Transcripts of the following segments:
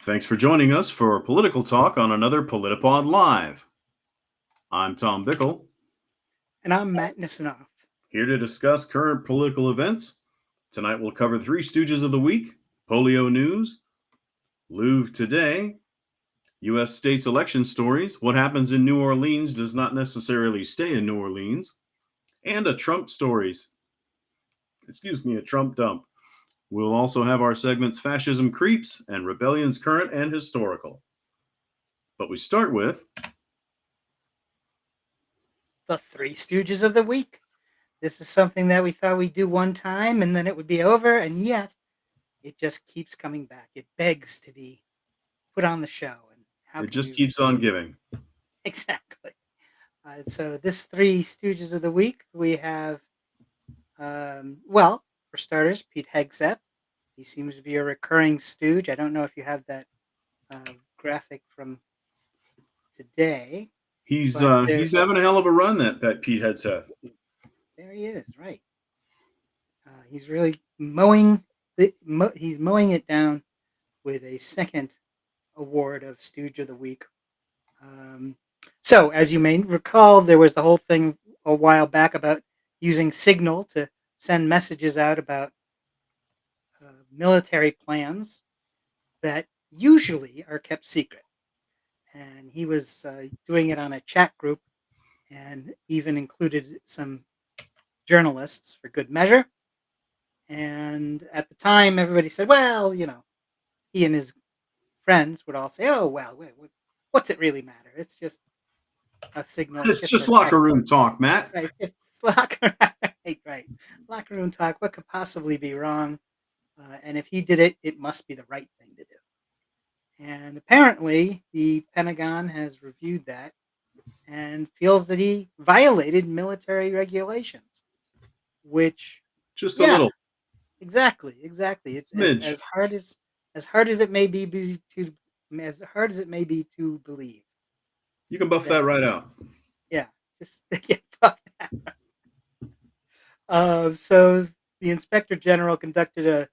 Thanks for joining us for Political Talk on another PolitiPod Live. I'm Tom Bickle, And I'm Matt Nisanoff. here to discuss current political events. Tonight we'll cover Three Stooges of the Week, polio news, Louvre Today, U.S. states election stories, what happens in New Orleans does not necessarily stay in New Orleans, and a Trump dump. We'll also have our segments Fascism Creeps and Rebellions Current and Historical. But we start with The Three Stooges of the Week. This is something that we thought we'd do one time and then it would be over, and yet it just keeps coming back. It begs to be put on the show. And how It can Just we Keeps refuse on it? Giving. Exactly. So, this Three Stooges of the Week, we have, for starters, Pete Hegseth. He seems to be a recurring stooge. I don't know if you have that graphic from today, He's but uh, he's there's having a hell of a run, that Pete Hegseth. there he is, right? He's really mowing he's mowing it down with a second award of Stooge of the Week. Um, so, as you may recall, there was the whole thing a while back about using Signal to send messages out about military plans that usually are kept secret. And he was doing it on a chat group and even included some journalists for good measure. And at the time, everybody said, well, he and his friends would all say, "Oh well, what's it really matter? It's just a signal. It's It's just just a locker text. room talk, Matt. Right? It's just locker right. Locker room talk. What could possibly be wrong? And if he did it, it must be the right thing to do." And apparently, the Pentagon has reviewed that and feels that he violated military regulations. Which, Just a yeah, little exactly. It's smidge. as hard as it may be to as hard as it may be to believe You can buff that that. right out. Yeah, just to get above that. So the inspector general conducted a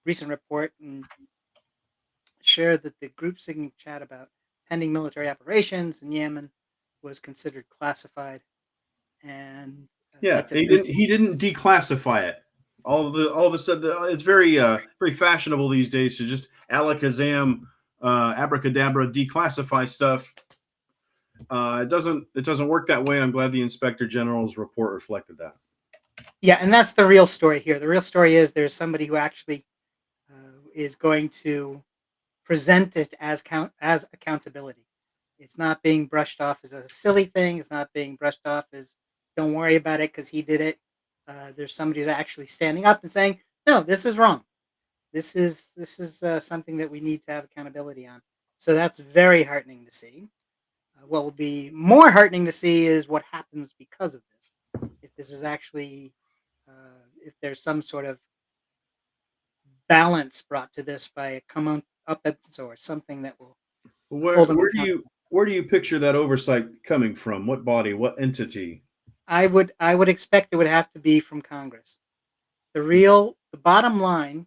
recent report and shared that the group signal chat about pending military operations in Yemen was considered classified, and Yeah, that's at he didn't. least. He didn't declassify it. All of a sudden, it's very fashionable these days to just alakazam, abracadabra, declassify stuff. It doesn't work that way. I'm glad the inspector general's report reflected that. Yeah, and that's the real story here. The real story is there's somebody who actually is going to present it as accountability. It's not being brushed off as a silly thing. It's not being brushed off as don't worry about it because he did it. There's somebody who's actually standing up and saying, "No, this is wrong. This is something that we need to have accountability on." So that's very heartening to see. What will be more heartening to see is what happens because of this. If this is actually, if there's some sort of balance brought to this by a come on up or something that will Where hold them where do you accountable. where do you picture that oversight coming from? What body? What entity? I would expect it would have to be from Congress. The bottom line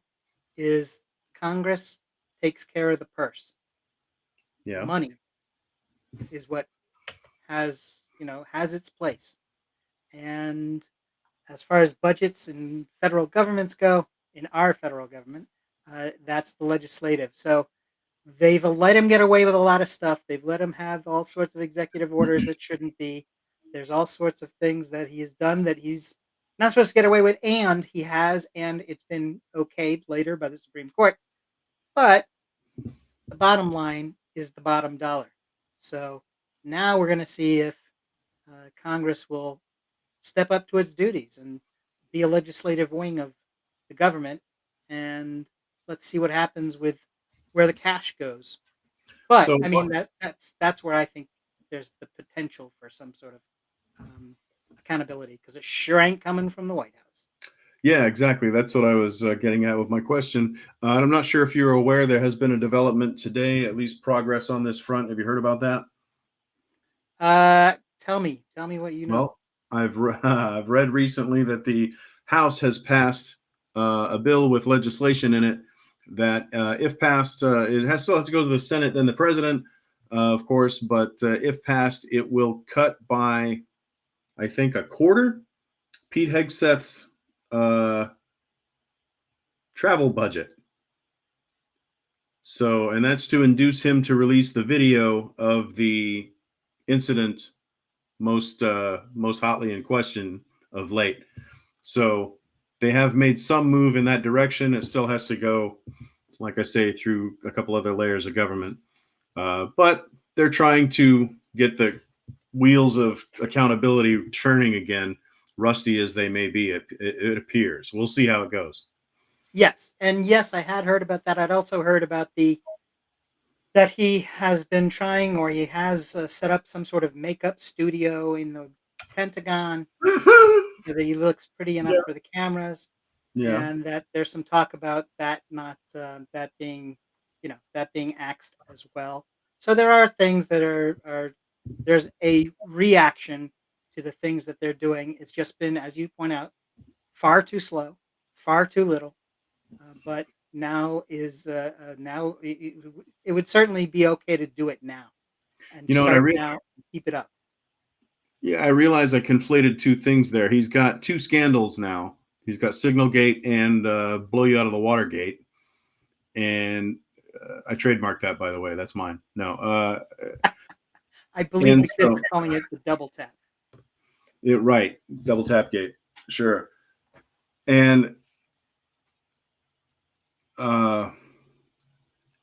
is Congress takes care of the purse. The Yeah. money is what has its place. And as far as budgets and federal governments go, in our federal government, that's the legislative. So they've let him get away with a lot of stuff. They've let him have all sorts of executive orders that shouldn't be. There's all sorts of things that he has done that he's not supposed to get away with, and he has, and it's been okayed later by the Supreme Court. But the bottom line is the bottom dollar. So now we're going to see if Congress will step up to its duties and be a legislative wing of the government, and let's see what happens with where the cash goes. But So I mean that's where I think there's the potential for some sort of um, accountability because it sure ain't coming from the White House. yeah, exactly. That's what I was getting at with my question. And I'm not sure if you're aware there has been a development today, at least progress on this front. Have you heard about that? Tell me what you know. Well, I've read recently that the House has passed a bill with legislation in it that if passed, still has to go to the Senate, then the president, of course. But if passed, it will cut by, I think, a quarter Pete Hegseth's uh, travel budget. So, and that's to induce him to release the video of the incident most hotly in question of late. So they have made some move in that direction. It still has to go, like I say, through a couple other layers of government. But they're trying to get the wheels of accountability turning again, rusty as they may be. It appears. We'll see how it goes. Yes, and yes, I had heard about that. I'd also heard about the that he has been trying, or he has set up some sort of makeup studio in the Pentagon, so that he looks pretty enough Yeah. for the cameras, Yeah. and that there's some talk about that not that being, that being axed as well. So there are things that are there's a reaction to the things that they're doing. It's just been, as you point out, far too slow, far too little. But now is now it would certainly be okay to do it now and You know, and start now and keep it up. I realize I conflated two things there. He's got two scandals now. He's got Signalgate and Blow You Out of the Watergate. And I trademarked that, by the way. That's mine. No. I believe And the kids so, are calling it the double tap. right. Double Tap Gate. Sure. And uh,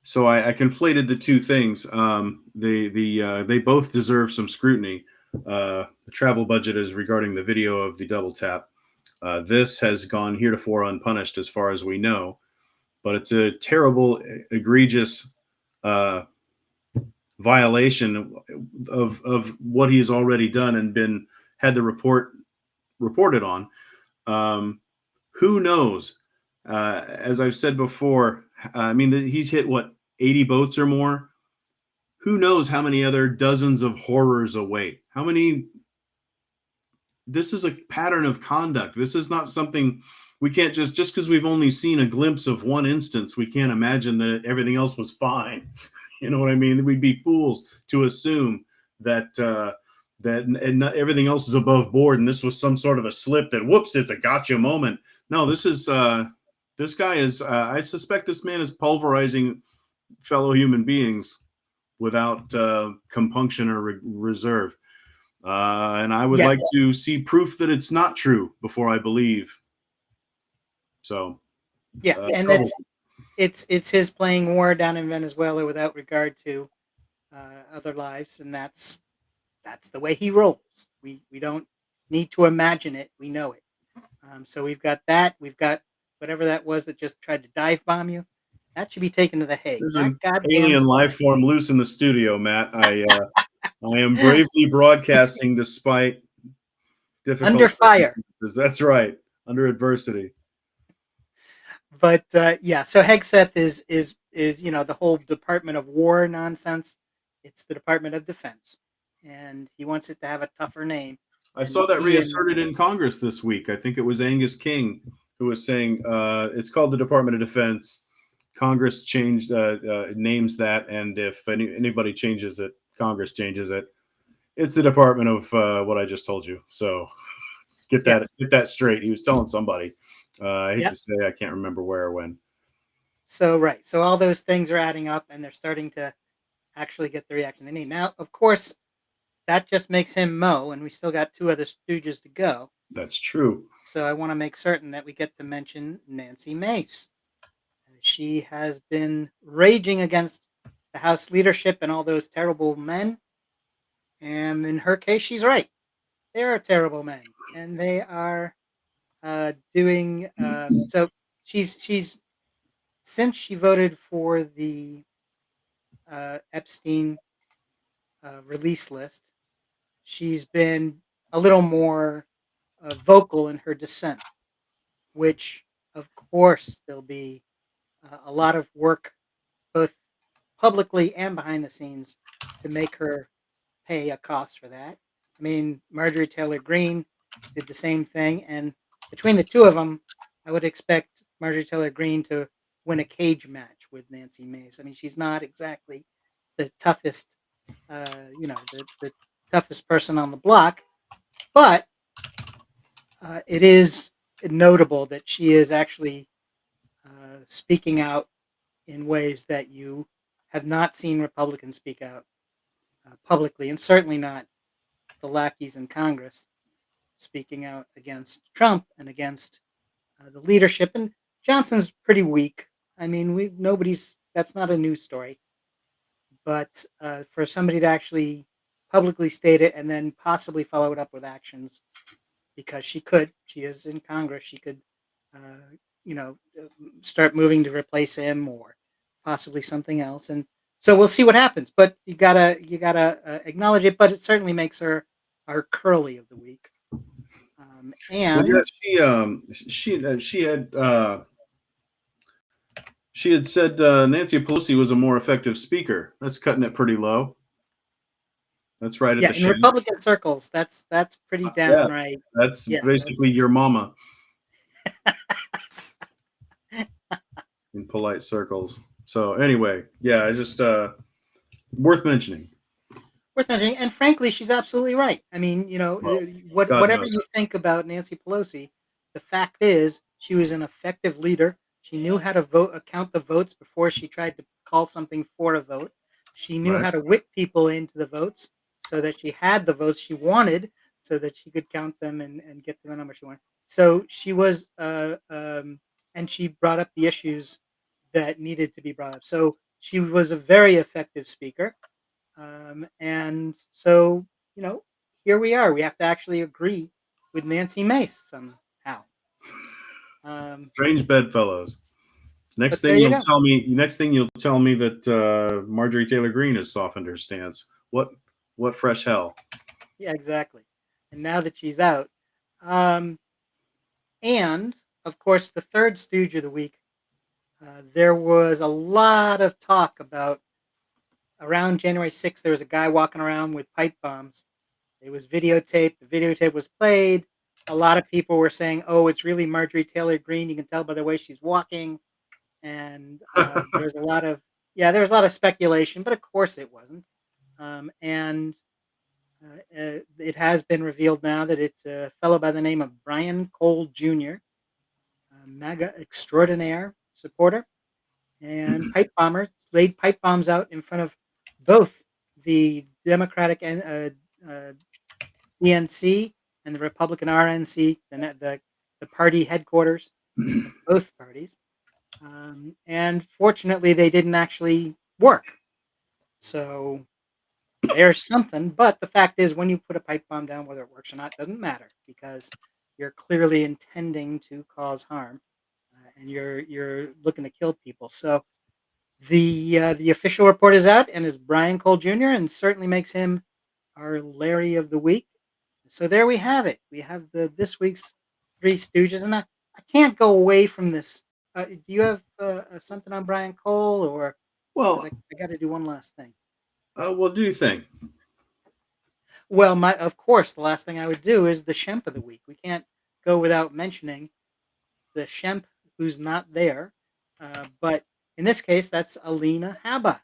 so I conflated the two things. They both deserve some scrutiny. The travel budget is regarding the video of the double tap. This has gone heretofore unpunished, as far as we know, but it's a terrible, egregious uh, violation of what he's already done and been had the reported on. Um, who knows? As I've said before, I mean, he's hit what, 80 boats or more. Who knows how many other dozens of horrors await? How many? This is a pattern of conduct. This is not something we can't just because we've only seen a glimpse of one instance, we can't imagine that everything else was fine. You know what I mean? We'd be fools to assume that and not, everything else is above board, and this was some sort of a slip that whoops, it's a gotcha moment. No, this guy is. I suspect this man is pulverizing fellow human beings without compunction or reserve. And I would Yeah, like to see proof that it's not true before I believe. So, yeah, and trouble. it's his playing war down in Venezuela without regard to other lives, and that's the way he rolls. We don't need to imagine it; we know it. So we've got that. We've got whatever that was that just tried to dive bomb you. That should be taken to the Hague. There's That an goddamn alien fraud. life form loose in the studio, Matt. I am bravely broadcasting despite Under difficult fire. circumstances. That's right, under adversity. But yeah, so Hegseth is the whole Department of War nonsense. It's the Department of Defense, and he wants it to have a tougher name I and saw that be in. reasserted in Congress this week. I think it was Angus King who was saying it's called the Department of Defense. Congress changed names that, and if anybody changes it, Congress changes it. It's the Department of what I just told you. So Yeah, get that straight. He was telling somebody. I hate yeah. to say, I can't remember where or when. So right, so all those things are adding up, and they're starting to actually get the reaction they need. Now, of course, that just makes him Mo, and we still got two other stooges to go. That's true. So I want to make certain that we get to mention Nancy Mace. She has been raging against the House leadership and all those terrible men. And in her case, she's right. They are terrible men, and they are doing so. She's since she voted for the Epstein release list, she's been a little more vocal in her dissent, which, of course, there'll be a lot of work, both publicly and behind the scenes, to make her pay a cost for that. I mean, Marjorie Taylor Greene did the same thing, and between the two of them, I would expect Marjorie Taylor Greene to win a cage match with Nancy Mace. I mean, she's not exactly the toughest, the toughest person on the block, but it is notable that she is actually speaking out in ways that you have not seen Republicans speak out publicly, and certainly not the lackeys in Congress speaking out against Trump and against the leadership. And Johnson's pretty weak. I mean, that's not a news story. But for somebody to actually publicly state it and then possibly follow it up with actions, because she is in Congress, she could, uh, start moving to replace him or possibly something else. And so we'll see what happens. But you gotta acknowledge it. But it certainly makes her our curly of the week. Well, yeah, And she had said Nancy Pelosi was a more effective speaker. That's cutting it pretty low. That's right at yeah, the in shin. Republican circles, that's pretty Yeah, downright. that's Yeah, basically your mama in polite circles. So anyway, yeah, I just worth mentioning. worth mentioning. And frankly, she's absolutely right. I mean, Well, God whatever knows. you think about Nancy Pelosi, the fact is she was an effective leader. She knew how to count the votes before she tried to call something for a vote. She knew Right. how to whip people into the votes so that she had the votes she wanted, so that she could count them and get to the number she wanted. So she was, and she brought up the issues that needed to be brought up. So she was a very effective speaker. And so, you know, here we are. We have to actually agree with Nancy Mace somehow. Strange bedfellows. But there you go. Next thing you'll tell me that Marjorie Taylor Greene has softened her stance. What fresh hell? Yeah, exactly. And now that she's out, um, and of course, the third stooge of the week, there was a lot of talk about around January 6th. There was a guy walking around with pipe bombs. It was videotaped. The videotape was played. A lot of people were saying, "Oh, it's really Marjorie Taylor Greene. You can tell by the way she's walking." And there's a lot of there was a lot of speculation, but of course it wasn't. And it has been revealed now that it's a fellow by the name of Brian Cole Jr., a MAGA extraordinaire supporter and pipe bomber, laid pipe bombs out in front of both the Democratic and DNC and the Republican RNC, the party headquarters of both parties. And fortunately, they didn't actually work. So there's something. But the fact is, when you put a pipe bomb down, whether it works or not doesn't matter, because you're clearly intending to cause harm, and you're looking to kill people. So the official report is out, and is Brian Cole Jr., and certainly makes him our Larry of the week. So there we have it. We have the this week's Three Stooges, and I can't go away from this. Do you have something on Brian Cole, or because Well, I got to do one last thing? what do you think? Well, of course, the last thing I would do is the Shemp of the week. We can't go without mentioning the Shemp who's not there, but in this case, that's Alina Habba,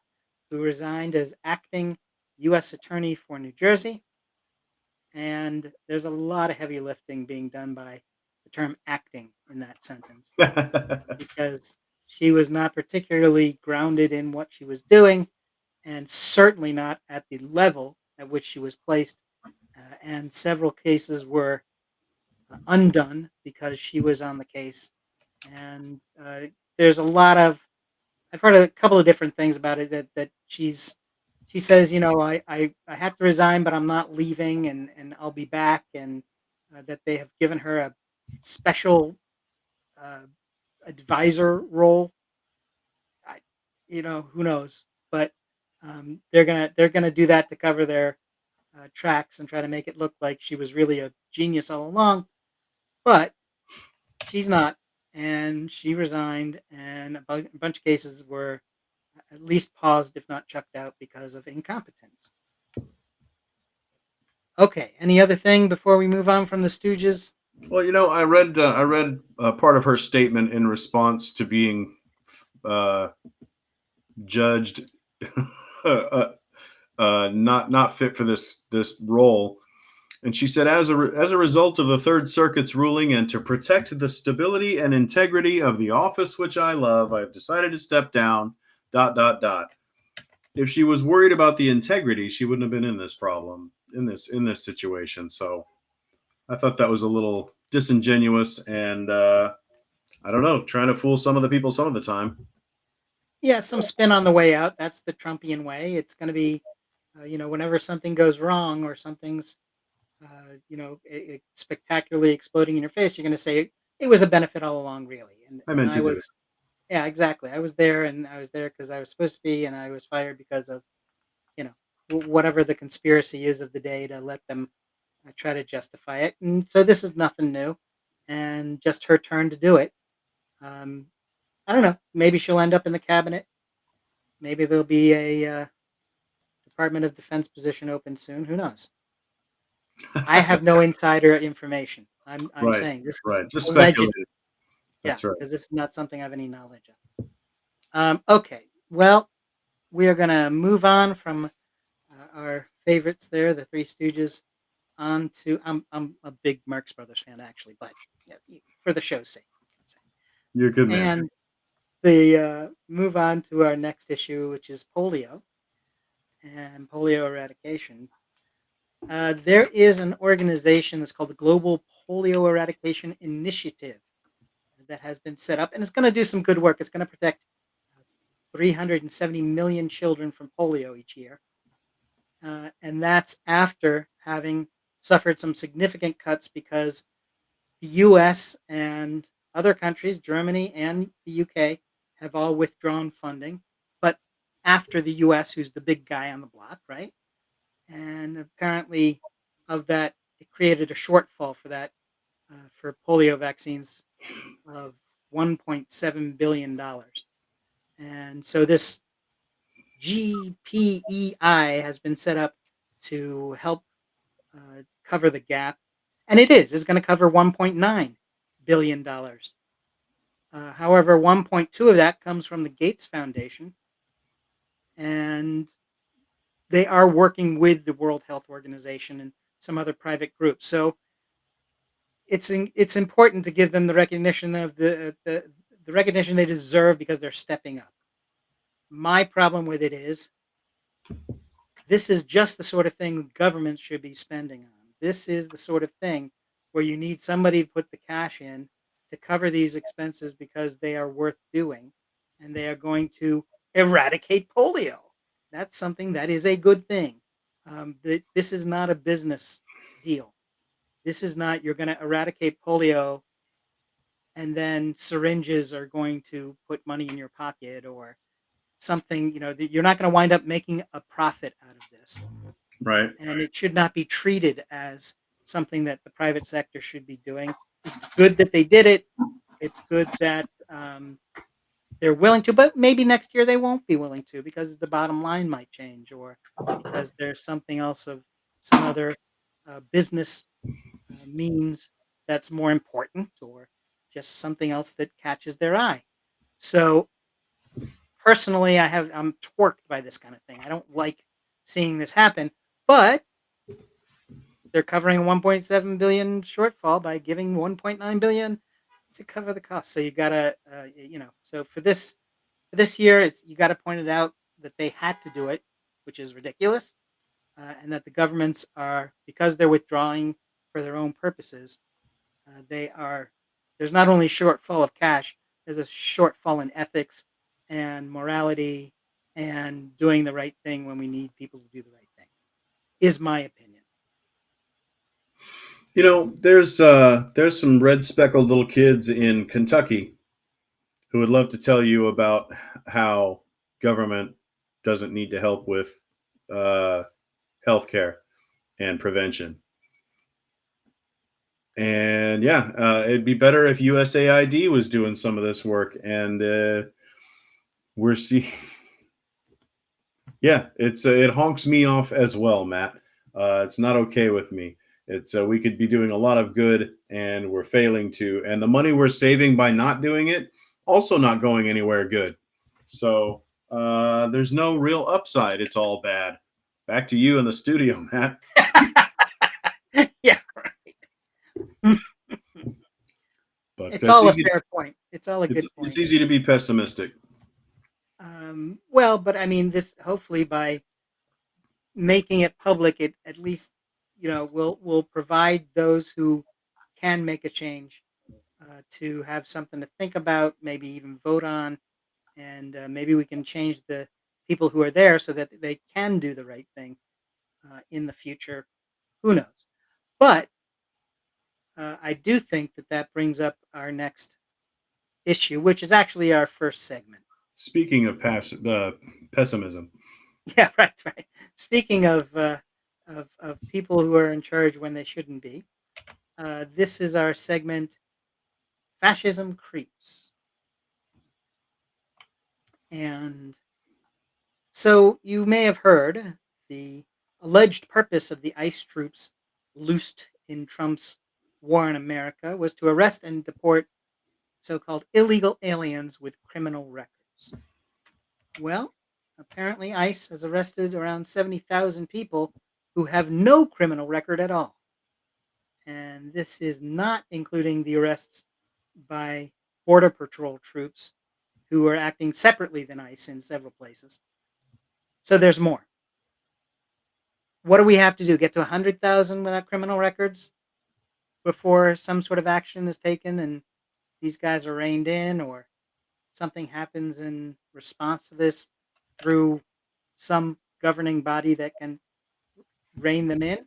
who resigned as acting U.S. Attorney for New Jersey. And there's a lot of heavy lifting being done by the term acting in that sentence, because she was not particularly grounded in what she was doing, and certainly not at the level at which she was placed. And several cases were undone because she was on the case. And there's a lot of I've heard a couple of different things about it, that she says, I have to resign, but I'm not leaving, and I'll be back, and that they have given her a special uh, advisor role. I, who knows? But they're gonna do that to cover their tracks and try to make it look like she was really a genius all along. But she's not, and she resigned, and a bunch of cases were at least paused, if not chucked out, because of incompetence. Okay, any other thing before we move on from the Stooges? Well, I read part of her statement in response to being judged not fit for this role. And she said, as a result of the Third Circuit's ruling and to protect the stability and integrity of the office which I love, I have decided to step down. ... If she was worried about the integrity, she wouldn't have been in this problem in this situation. So I thought that was a little disingenuous, and I don't know, trying to fool some of the people some of the time. Yeah, some spin on the way out. That's the Trumpian way. It's going to be, whenever something goes wrong or something's, spectacularly exploding in your face, you're going to say it was a benefit all along, really. And I and meant I to do it. was, yeah, exactly. I was there, and I was there because I was supposed to be, and I was fired because of, you know, whatever the conspiracy is of the day to let them try to justify it. And so this is nothing new, and just her turn to do it. Um, I don't know. Maybe she'll end up in the cabinet. Maybe there'll be a Department of Defense position open soon. Who knows? I have no insider information. I'm Right, saying this is right. Just alleged. speculated. Yeah, That's right. because this is not something I have any knowledge of. Okay, well, we are going to move on from our favorites there, the Three Stooges, on to I'm a big Marx Brothers fan actually, but yeah, for the show's sake, You're a good man. and the move on to our next issue, which is polio and polio eradication. There is an organization that's called the Global Polio Eradication Initiative that has been set up, and it's going to do some good work. It's going to protect 370 million children from polio each year. And that's after having suffered some significant cuts because the US and other countries, Germany and the UK, have all withdrawn funding. But after the US, who's the big guy on the block, right? And apparently, of that, it created a shortfall for that for polio vaccines of $1.7 billion. And so this GPEI has been set up to help cover the gap, and it is. It's going to cover $1.9 billion. However, 1.2 of that comes from the Gates Foundation, and they are working with the World Health Organization and some other private groups. So it's important to give them the recognition of the recognition they deserve because they're stepping up. My problem with it is this is just the sort of thing governments should be spending on. This is the sort of thing where you need somebody to put the cash in to cover these expenses because they are worth doing and they are going to eradicate polio. That's something that is a good thing. This is not a business deal. This is not, you're going to eradicate polio and then syringes are going to put money in your pocket or something, you're not going to wind up making a profit out of this. Right. And it should not be treated as something that the private sector should be doing. It's good that they did it. It's good that they're willing to, but maybe next year they won't be willing to because the bottom line might change or because there's something else of some other business means that's more important or just something else that catches their eye. So personally, I'm torqued by this kind of thing. I don't like seeing this happen, but they're covering a 1.7 billion shortfall by giving 1.9 billion to cover the cost. So you gotta, so for this year, you got to point it out that they had to do it, which is ridiculous, and that the governments are because they're withdrawing for their own purposes. They are there's not only shortfall of cash, there's a shortfall in ethics and morality and doing the right thing when we need people to do the right thing. Is my opinion. There's some red speckled little kids in Kentucky who would love to tell you about how government doesn't need to help with uh, healthcare and prevention. And yeah, it'd be better if USAID was doing some of this work. And we're seeing, yeah, it honks me off as well, Matt. It's not okay with me. It's we could be doing a lot of good, and we're failing to. And the money we're saving by not doing it, also not going anywhere good. So there's no real upside. It's all bad. Back to you in the studio, Matt. Yeah, right. But It's all a fair point. It's all a good it's point. easy to be pessimistic. Well, but I mean, this hopefully by making it public, it at least will provide those who can make a change to have something to think about, maybe even vote on, and maybe we can change the people who are there so that they can do the right thing in the future. Who knows? But I do think that that brings up our next issue, which is actually our first segment. Speaking of pessimism, Yeah, right, right. Speaking of people who are in charge when they shouldn't be, this is our segment, Fascism Creeps. And so you may have heard the alleged purpose of the ICE troops loosed in Trump's war in America was to arrest and deport so-called illegal aliens with criminal records. Well, apparently ICE has arrested around 70,000 people who have no criminal record at all. And this is not including the arrests by Border Patrol troops who are acting separately than ICE in several places. So there's more. What do we have to do? Get to 100,000 without criminal records before some sort of action is taken and these guys are reined in, or something happens in response to this through some governing body that can rein them in?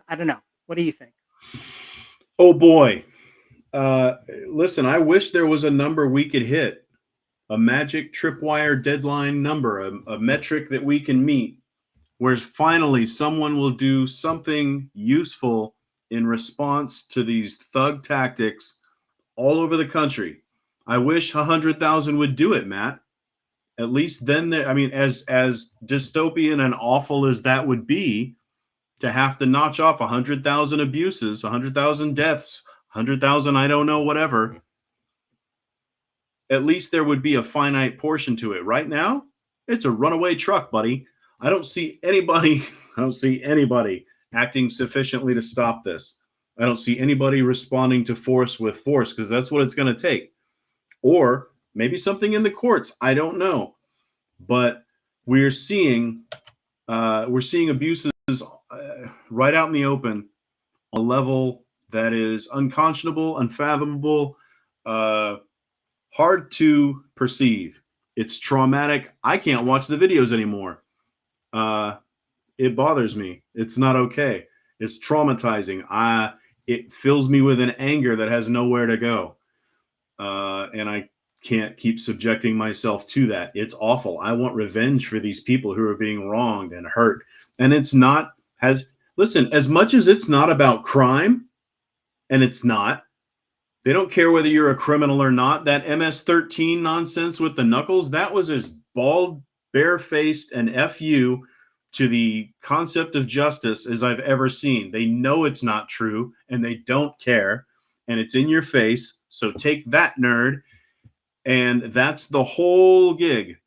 I don't know. What do you think? oh boy. Uh, Listen, I wish there was a number we could hit, a magic tripwire deadline number, a metric that we can meet, where finally someone will do something useful in response to these thug tactics all over the country. I wish 100,000 would do it, Matt. At least then, I mean, as dystopian and awful as that would be, to have to notch off 100,000 abuses, 100,000 deaths, 100,000, I don't know, whatever, at least there would be a finite portion to it. Right now, it's a runaway truck, buddy. I don't see anybody, I don't see anybody acting sufficiently to stop this. I don't see anybody responding to force with force because that's what it's going to take. Or maybe something in the courts. I don't know. But we're seeing abuses right out in the open on a level that is unconscionable, unfathomable, uh, hard to perceive. It's traumatic. I can't watch the videos anymore. Uh, it bothers me. It's not okay. It's traumatizing. It fills me with an anger that has nowhere to go, and I can't keep subjecting myself to that. It's awful. I want revenge for these people who are being wronged and hurt. And it's not as listen, as much as it's not about crime, and it's not. They don't care whether you're a criminal or not. That MS-13 nonsense with the knuckles, that was as bald, barefaced, and FU to the concept of justice as I've ever seen. They know it's not true, and they don't care, and it's in your face. So take that, nerd. And that's the whole gig.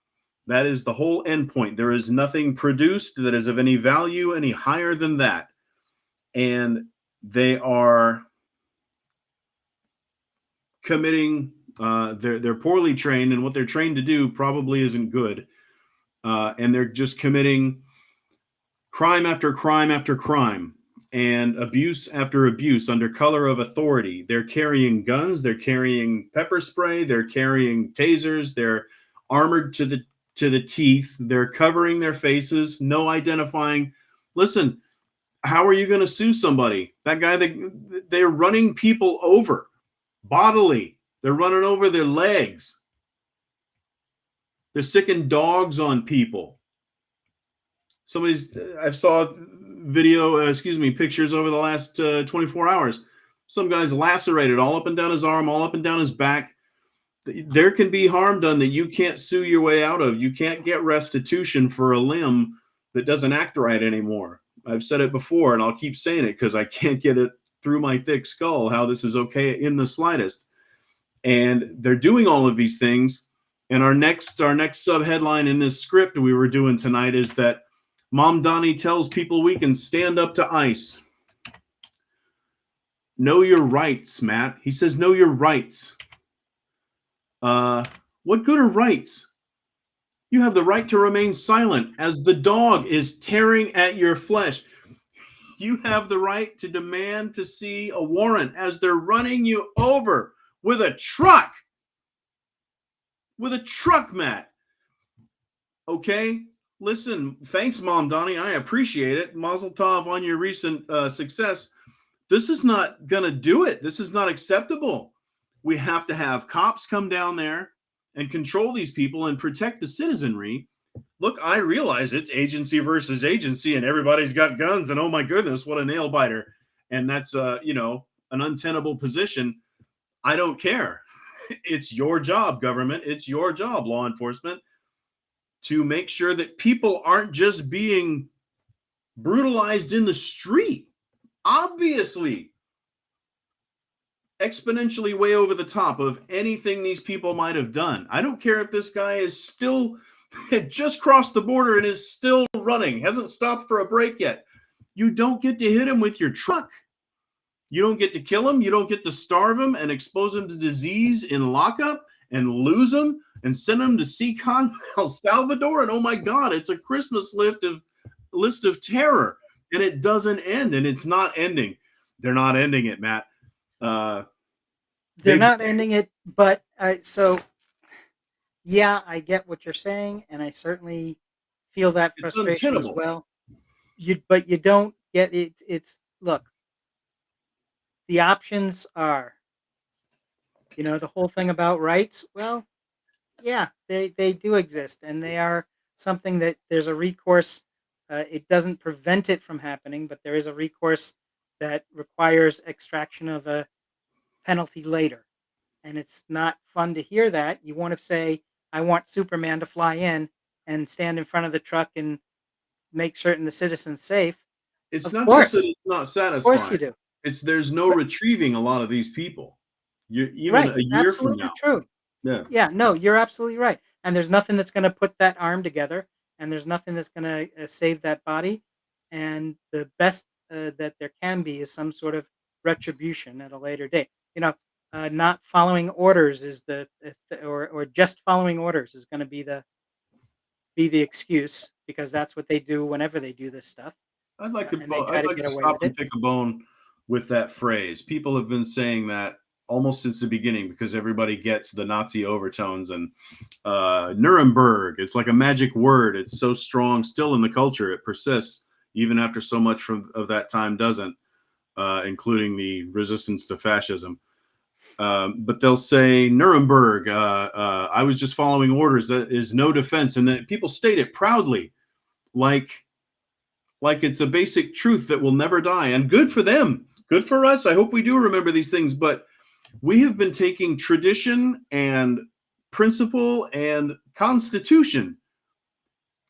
That is the whole endpoint. There is nothing produced that is of any value any higher than that. And they are committing, they're poorly trained, and what they're trained to do probably isn't good. And they're just committing crime after crime after crime and abuse after abuse under color of authority. They're carrying guns, they're carrying pepper spray, they're carrying tasers, they're armored to the teeth, they're covering their faces, no identifying. Listen, how are you going to sue somebody? That guy, they're running people over bodily. They're running over their legs. They're sicking dogs on people. I saw pictures over the last 24 hours. Some guy's lacerated all up and down his arm, all up and down his back. There can be harm done that you can't sue your way out of. You can't get restitution for a limb that doesn't act right anymore. I've said it before, and I'll keep saying it because I can't get it through my thick skull how this is okay in the slightest. And they're doing all of these things, And our next sub headline in this script we were doing tonight is that Mom Donnie tells people we can stand up to ICE. Know your rights, Matt. He says, know your rights. What good are rights? You have the right to remain silent as the dog is tearing at your flesh. You have the right to demand to see a warrant as they're running you over with a truck. With a truck, Matt. Okay? Listen, thanks, Mom Donnie. I appreciate it. Mazel tov on your recent success. This is not going to do it. This is not acceptable. We have to have cops come down there and control these people and protect the citizenry. Look, I realize it's agency versus agency and everybody's got guns and oh my goodness, what a nail biter. And that's, an untenable position. I don't care. It's your job, government. It's your job, law enforcement, to make sure that people aren't just being brutalized in the street. Obviously, exponentially way over the top of anything these people might have done. I don't care if this guy is still had just crossed the border and is still running, hasn't stopped for a break yet. You don't get to hit him with your truck. You don't get to kill him. You don't get to starve him and expose him to disease in lockup and lose him and send him to Seacon, El Salvador. And oh my God, it's a Christmas list of terror. And it doesn't end, and it's not ending. They're not ending it, Matt. They're not ending it, but yeah, I get what you're saying, and I certainly feel that frustration as well. But you don't get it. It's look, the options are, the whole thing about rights. Well, yeah, they do exist, and they are something that there's a recourse. It doesn't prevent it from happening, but there is a recourse that requires extraction of a penalty later. And it's not fun to hear that. You want to say, I want Superman to fly in and stand in front of the truck and make certain the citizen's safe. It's Of not course. just that it's not satisfying. Of course you do. There's no retrieving a lot of these people. Even Right. a year Absolutely from now. True. Yeah. Yeah, no, you're absolutely right. And there's nothing that's going to put that arm together, and there's nothing that's going to save that body. And the best that there can be is some sort of retribution at a later date. Not following orders is or just following orders is going to be the excuse, because that's what they do whenever they do this stuff, I'd like and they try to get to away stop with and it. pick a bone with that phrase. People have been saying that almost since the beginning because everybody gets the Nazi overtones and Nuremberg. It's like a magic word. It's so strong still in the culture. It persists even after so much of that time doesn't, including the resistance to fascism. But they'll say Nuremberg. I was just following orders. That is no defense, and then people state it proudly, like it's a basic truth that will never die. And good for them. Good for us. I hope we do remember these things. But we have been taking tradition and principle and constitution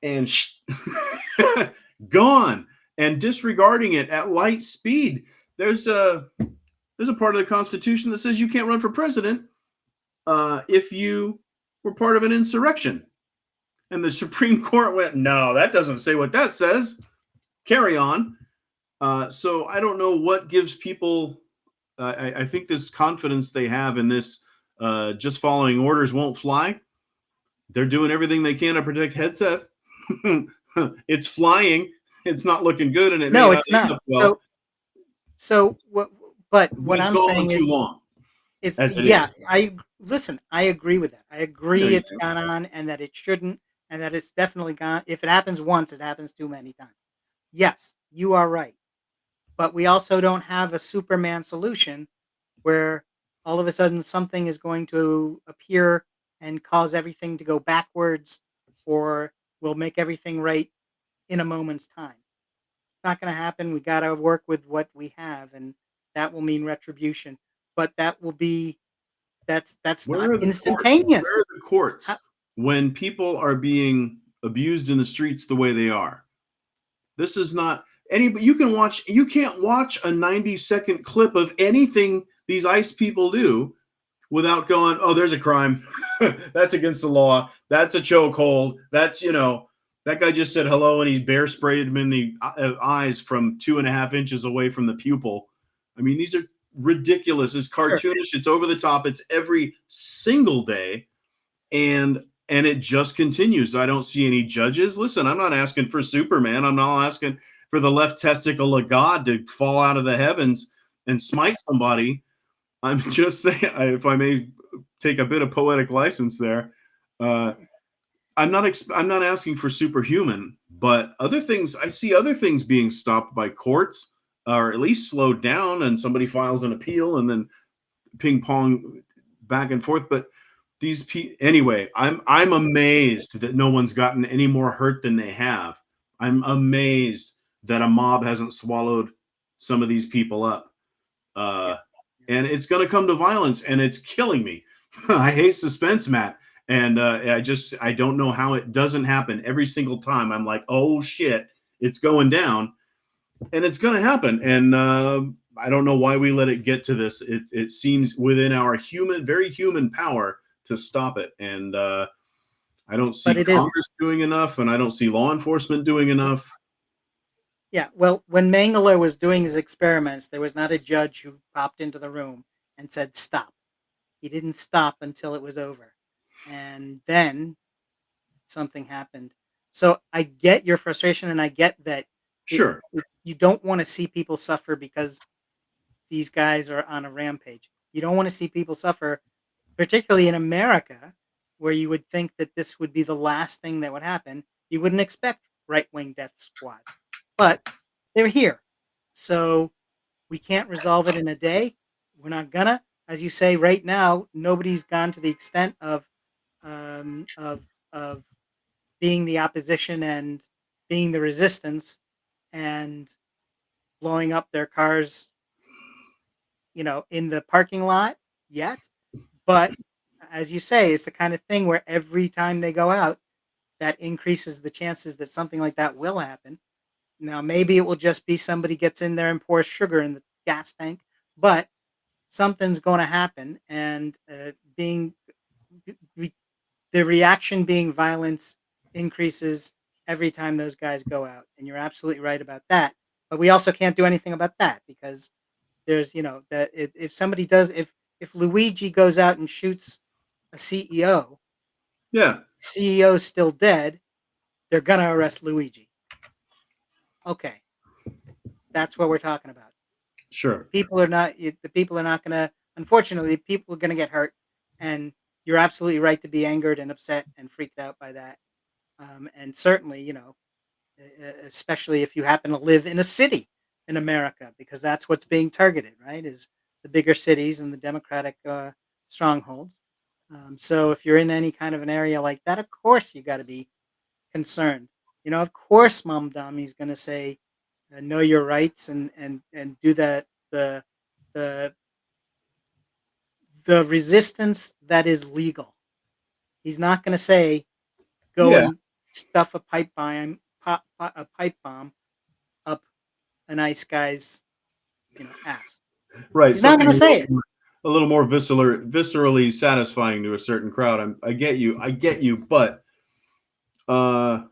and gone and disregarding it at light speed. There's a part of the Constitution that says you can't run for president if you were part of an insurrection. And the Supreme Court went, no, that doesn't say what that says. Carry on. So I don't know what gives people, I think this confidence they have in this just following orders won't fly. They're doing everything they can to protect Hegseth. It's flying. It's not looking good, and it No, may it's end not. up well. So what I'm saying too is, long. I agree with that. I agree Yeah, it's gone on and that it shouldn't, and that it's definitely gone. If it happens once, it happens too many times. Yes, you are right. But we also don't have a Superman solution where all of a sudden something is going to appear and cause everything to go backwards, or will make everything right in a moment's time. It's not going to happen. We got to work with what we have, and that will mean retribution. But that's not Where are the instantaneous. Where are the courts when people are being abused in the streets the way they are? This is not anybody. You can't watch a 90-second clip of anything these ICE people do without going, oh, there's a crime. That's against the law. That's a chokehold. That's, that guy just said hello and he bear sprayed him in the eyes from 2.5 inches away from the pupil. I mean, these are ridiculous. It's Sure. cartoonish. It's over the top. It's every single day. And it just continues. I don't see any judges. Listen, I'm not asking for Superman. I'm not asking for the left testicle of God to fall out of the heavens and smite somebody. I'm just saying, if I may take a bit of poetic license there, I'm not asking for superhuman, but other things, I see other things being stopped by courts, or at least slowed down, and somebody files an appeal, and then ping pong back and forth. But anyway, I'm amazed that no one's gotten any more hurt than they have. I'm amazed that a mob hasn't swallowed some of these people up. Yeah. And it's going to come to violence, and it's killing me. I hate suspense, Matt. And I don't know how it doesn't happen every single time. I'm like, oh shit, it's going down, and it's going to happen. And I don't know why we let it get to this. It seems within our very human power to stop it. And I don't see Congress doing enough, and I don't see law enforcement doing enough. Yeah, well, when Mengele was doing his experiments, there was not a judge who popped into the room and said, stop. He didn't stop until it was over. And then something happened. So I get your frustration, and I get that Sure. You don't want to see people suffer because these guys are on a rampage. You don't want to see people suffer, particularly in America, where you would think that this would be the last thing that would happen. You wouldn't expect right-wing death squads, but they're here. So we can't resolve it in a day. We're not gonna. As you say, right now, nobody's gone to the extent of um, of of being the opposition and being the resistance and blowing up their cars, in the parking lot yet. But as you say, it's the kind of thing where every time they go out, that increases the chances that something like that will happen. Now, maybe it will just be somebody gets in there and pours sugar in the gas tank, but something's going to happen. And the reaction being violence increases every time those guys go out. And you're absolutely right about that. But we also can't do anything about that because there's, that if somebody does, if Luigi goes out and shoots a CEO, Yeah. CEO's still dead, they're gonna arrest Luigi. Okay, that's what we're talking about. Sure. The people are not gonna. Unfortunately, people are gonna get hurt, and you're absolutely right to be angered and upset and freaked out by that. And certainly, especially if you happen to live in a city in America, because that's what's being targeted, right? Is the bigger cities and the Democratic strongholds. So if you're in any kind of an area like that, of course you got to be concerned. Of course, Mom Dami's going to say, "Know your rights," and do the the the resistance that is legal. He's not going to say, "Go Yeah. and stuff a pipe bomb up a nice guy's, ass." Right. He's not Something going to say it. a little more viscerally satisfying to a certain crowd. I get you. I get you. But uh,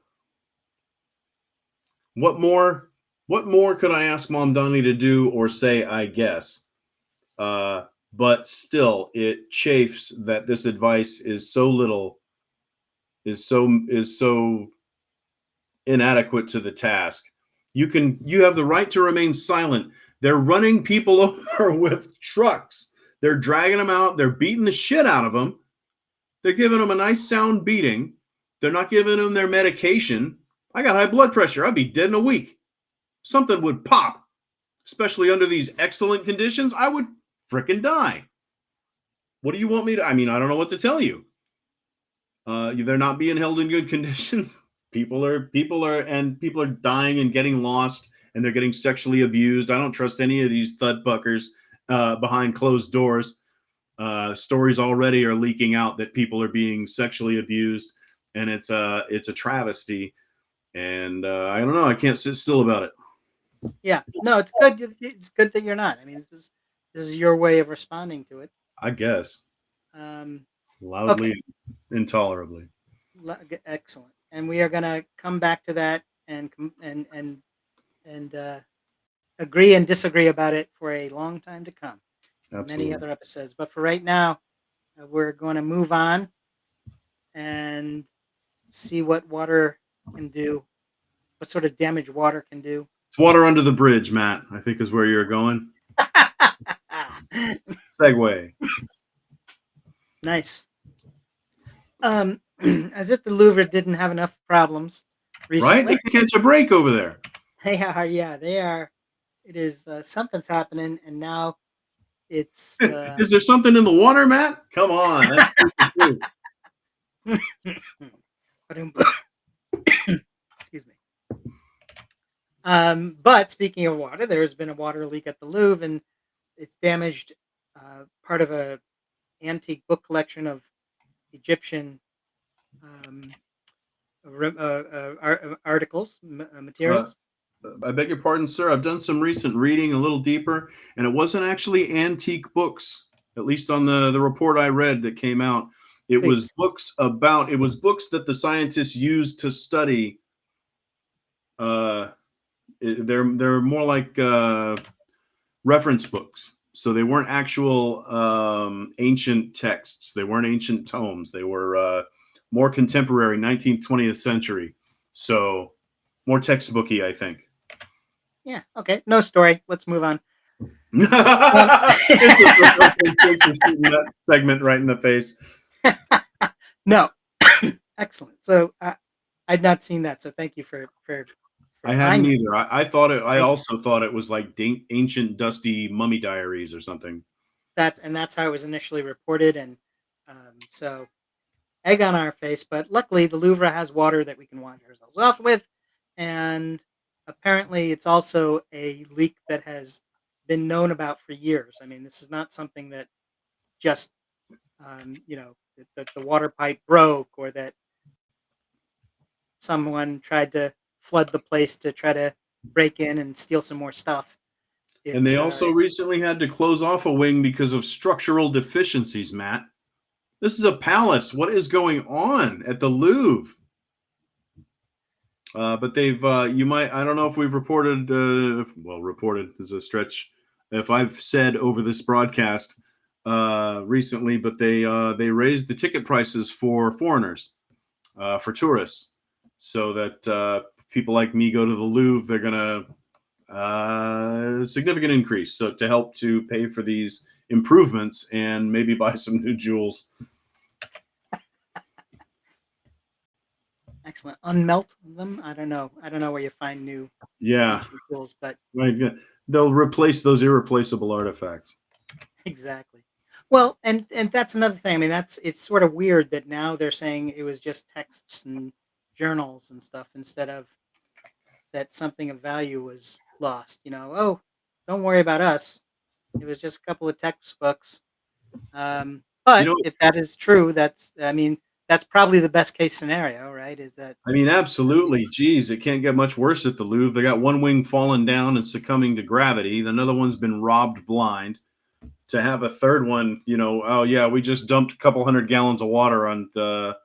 what more? What more could I ask Mom Donnie to do or say? I guess. But still, it chafes that this advice is so little, is so inadequate to the task. You have the right to remain silent. They're running people over with trucks. They're dragging them out. They're beating the shit out of them. They're giving them a nice sound beating. They're not giving them their medication. I got high blood pressure. I'd be dead in a week. Something would pop, especially under these excellent conditions. I would frickin' die. What do you want me to? I mean, I don't know what to tell you. They're not being held in good conditions. People are dying and getting lost, and they're getting sexually abused. I don't trust any of these thud buckers behind closed doors. Stories already are leaking out that people are being sexually abused, and it's a travesty. And I don't know. I can't sit still about it. Yeah, no, it's good. It's good that you're not. I mean, this is your way of responding to it. I guess. Um, okay, Loudly, intolerably. excellent. And we are going to come back to that and and agree and disagree about it for a long time to come in many Absolutely. other episodes. But for right now, we're going to move on and see what water can do, what sort of damage water can do. It's water under the bridge, Matt, I think is where you're going. Segue. Nice. As if the Louvre didn't have enough problems Right? They recently. can catch a break over there. They are, yeah, they are. It is something's happening, and now it's. Is there something in the water, Matt? Come on. That's true. Excuse me. But speaking of water, there has been a water leak at the Louvre, and it's damaged part of a antique book collection of Egyptian um, articles, Uh, materials. I beg your pardon, sir. I've done some recent reading a little deeper, and it wasn't actually antique books, at least on the report I read that came out. Please. It was books that the scientists used to study. Uh, they're more like reference books. So they weren't actual ancient texts. They weren't ancient tomes. They were more contemporary, 19th, 20th century. So more textbooky, I think. Yeah. Okay. No story. Let's move on. Um, Shooting that segment right in the face. no. Excellent. So I'd not seen that. So thank you for I hadn't reminding me. either. I thought it. I Thank you. also thought it was like ancient, dusty mummy diaries or something. That's how it was initially reported, and so egg on our face. But luckily, the Louvre has water that we can wash ourselves off with, and apparently, it's also a leak that has been known about for years. I mean, this is not something that just that the water pipe broke or that someone tried to flood the place to try to break in and steal some more stuff. And they It's also recently had to close off a wing because of structural deficiencies, Matt. This is a palace. What is going on at the Louvre? But they've, you might, I don't know if we've reported, reported is a stretch. If I've said over this broadcast recently, but they raised the ticket prices for foreigners, for tourists, so that people like me go to the Louvre. They're gonna significant increase, so to help to pay for these improvements and maybe buy some new jewels. excellent. Unmelt them. I don't know. I don't know where you find new Yeah, ancient tools, but right. Yeah. They'll replace those irreplaceable artifacts. exactly. Well, and that's another thing. I mean, that's it's sort of weird that now they're saying it was just texts and journals and stuff instead of that something of value was lost. Oh, don't worry about us. It was just a couple of textbooks. You But know, if that is true, I mean, that's probably the best case scenario, right? Is that I mean, at absolutely. least Geez, it can't get much worse at the Louvre. They got one wing falling down and succumbing to gravity. Another one's been robbed blind. To have a third one, oh yeah, we just dumped a couple hundred gallons of water on the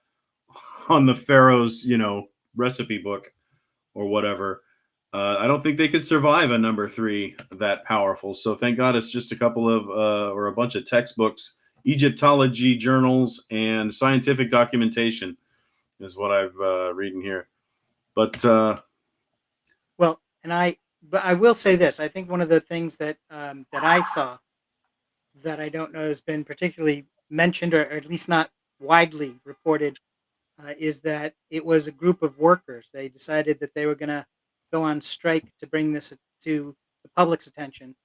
Pharaoh's, recipe book or whatever. I don't think they could survive a number three that powerful. So thank God it's just a couple of or a bunch of textbooks, Egyptology journals, and scientific documentation is what I've reading here. But well, but I will say this. I think one of the things that I saw that I don't know has been particularly mentioned or at least not widely reported is that it was a group of workers. They decided that they were going to go on strike to bring this to the public's attention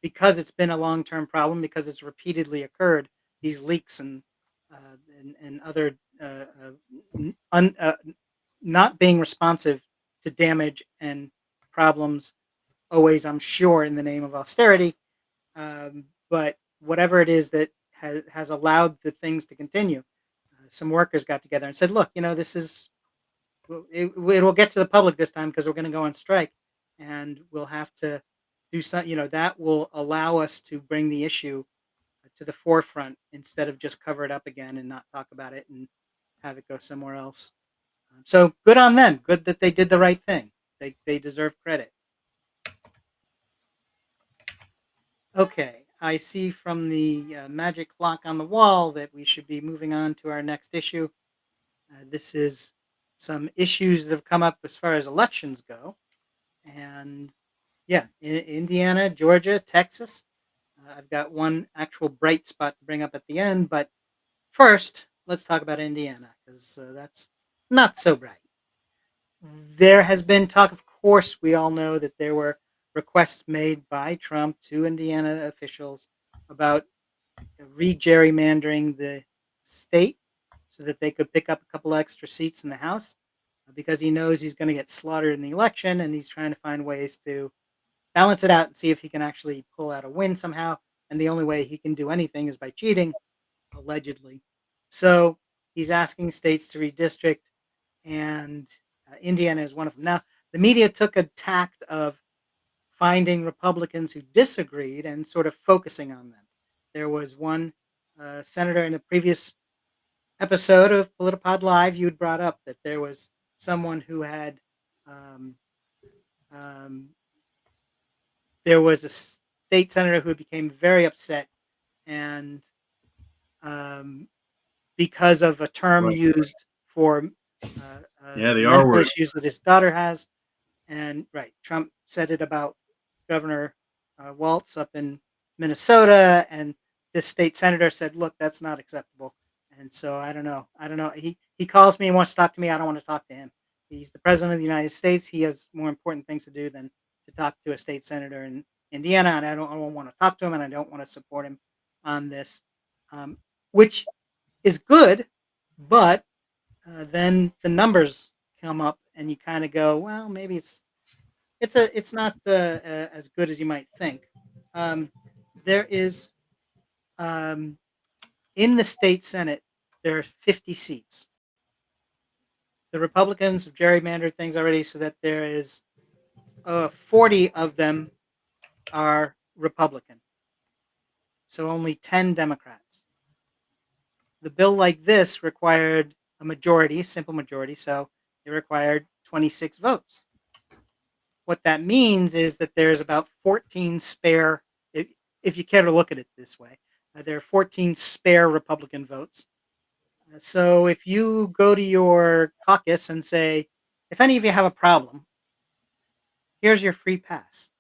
because it's been a long-term problem because it's repeatedly occurred. These leaks and other un, not being responsive to damage and problems. Always, I'm sure, in the name of austerity. But whatever it is that has allowed the things to continue, some workers got together and said, "Look, this is it'll get to the public this time because we're going to go on strike, and we'll have to do something. That will allow us to bring the issue to the forefront instead of just cover it up again and not talk about it and have it go somewhere else. So good on them. Good that they did the right thing. They deserve credit. Okay, I see from the magic clock on the wall that we should be moving on to our next issue. This is some issues that have come up as far as elections go. And yeah, Indiana, Georgia, Texas. I've got one actual bright spot to bring up at the end. But first, let's talk about Indiana because that's not so bright. There has been talk, of course, we all know that there were requests made by Trump to Indiana officials about re-gerrymandering the state so that they could pick up a couple extra seats in the House because he knows he's going to get slaughtered in the election and he's trying to find ways to balance it out and see if he can actually pull out a win somehow. And the only way he can do anything is by cheating, allegedly. So he's asking states to redistrict, and Indiana is one of them. Now, the media took a tact of finding Republicans who disagreed and sort of focusing on them. There was one senator in the previous episode of PolitiPod Live, you had brought up that there was someone who had, um, um, there was a state senator who became very upset and um, because of a term Right. used for Yeah, the R mental word. issues that his daughter has. And right, Trump said it about Governor Waltz up in Minnesota, and this state senator said, "Look, that's not acceptable." And so I don't know. I don't know. He calls me and wants to talk to me. I don't want to talk to him. He's the president of the United States. He has more important things to do than to talk to a state senator in Indiana, and I don't want to talk to him, and I don't want to support him on this, which is good, but then the numbers come up, and you kind of go, well, maybe it's not as good as you might think. Um, there is um, in the state senate there are 50 seats. The Republicans have gerrymandered things already, so that there is 40 of them are Republican, so only 10 Democrats. The bill like this required a majority, simple majority, so it required 26 votes. What that means is that there's about 14 spare, if you care to look at it this way, there are 14 spare Republican votes. So if you go to your caucus and say, if any of you have a problem, here's your free pass.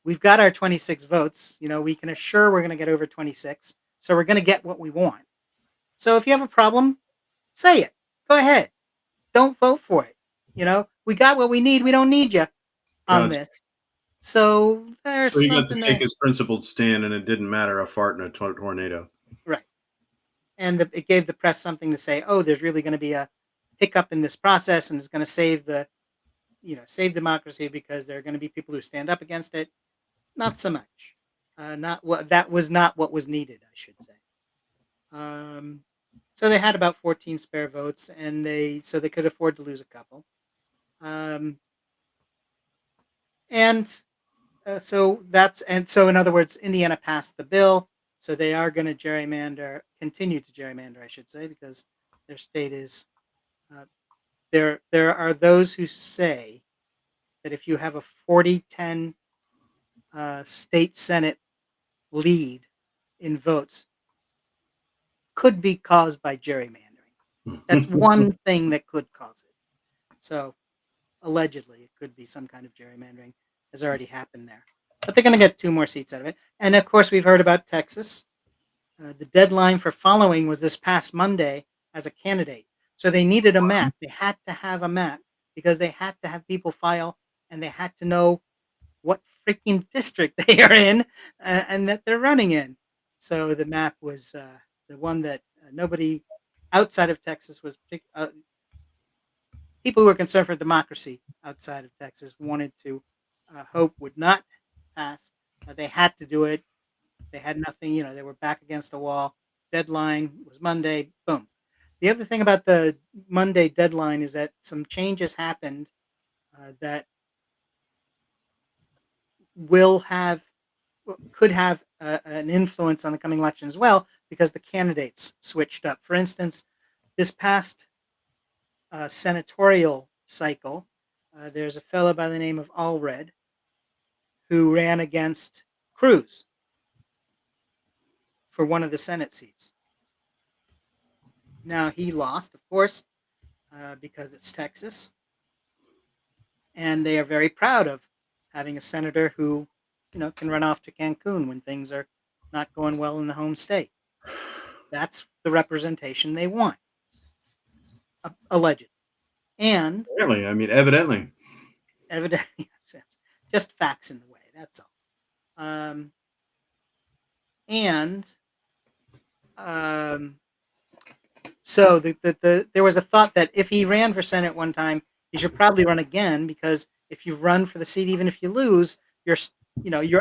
We've got our 26 votes. We can assure we're going to get over 26. So we're going to get what we want. So if you have a problem, say it. Go ahead. Don't vote for it. We got what we need. We don't need you on Gotcha. this. So there's So he got to something take there. his principled stand, and it didn't matter a fart in a tornado. Right. And it gave the press something to say, oh, there's really going to be a hiccup in this process and it's going to save democracy because there are going to be people who stand up against it. Not so much. Not what that was not what was needed, I should say. So they had about 14 spare votes, and they could afford to lose a couple. Um, and so in other words, Indiana passed the bill, so they are going to continue to gerrymander, I should say, because their state is uh, there. There are those who say that if you have a 40-10 state senate lead in votes, could be caused by gerrymandering. That's one thing that could cause it. So allegedly, it could be some kind of gerrymandering has already happened there. But they're going to get 2 more seats out of it. And of course, we've heard about Texas. The deadline for following was this past Monday as a candidate. So they needed a map. They had to have a map because they had to have people file and they had to know what freaking district they are in and that they're running in. So the map was the one that nobody outside of Texas was people who were concerned for democracy outside of Texas wanted to hope would not pass. They had to do it. They had nothing, they were back against the wall. Deadline was Monday. Boom. The other thing about the Monday deadline is that some changes happened that will have could have an influence on the coming election as well because the candidates switched up. For instance, this past senatorial cycle, there's a fellow by the name of Allred who ran against Cruz for one of the Senate seats. Now he lost, of course, because it's Texas, and they are very proud of having a senator who, can run off to Cancun when things are not going well in the home state. That's the representation they want, alleged, and Really? I mean, evidently. evidently, just facts in the way. That's all. And so there was a thought that if he ran for Senate one time, he should probably run again because if you run for the seat, even if you lose, you're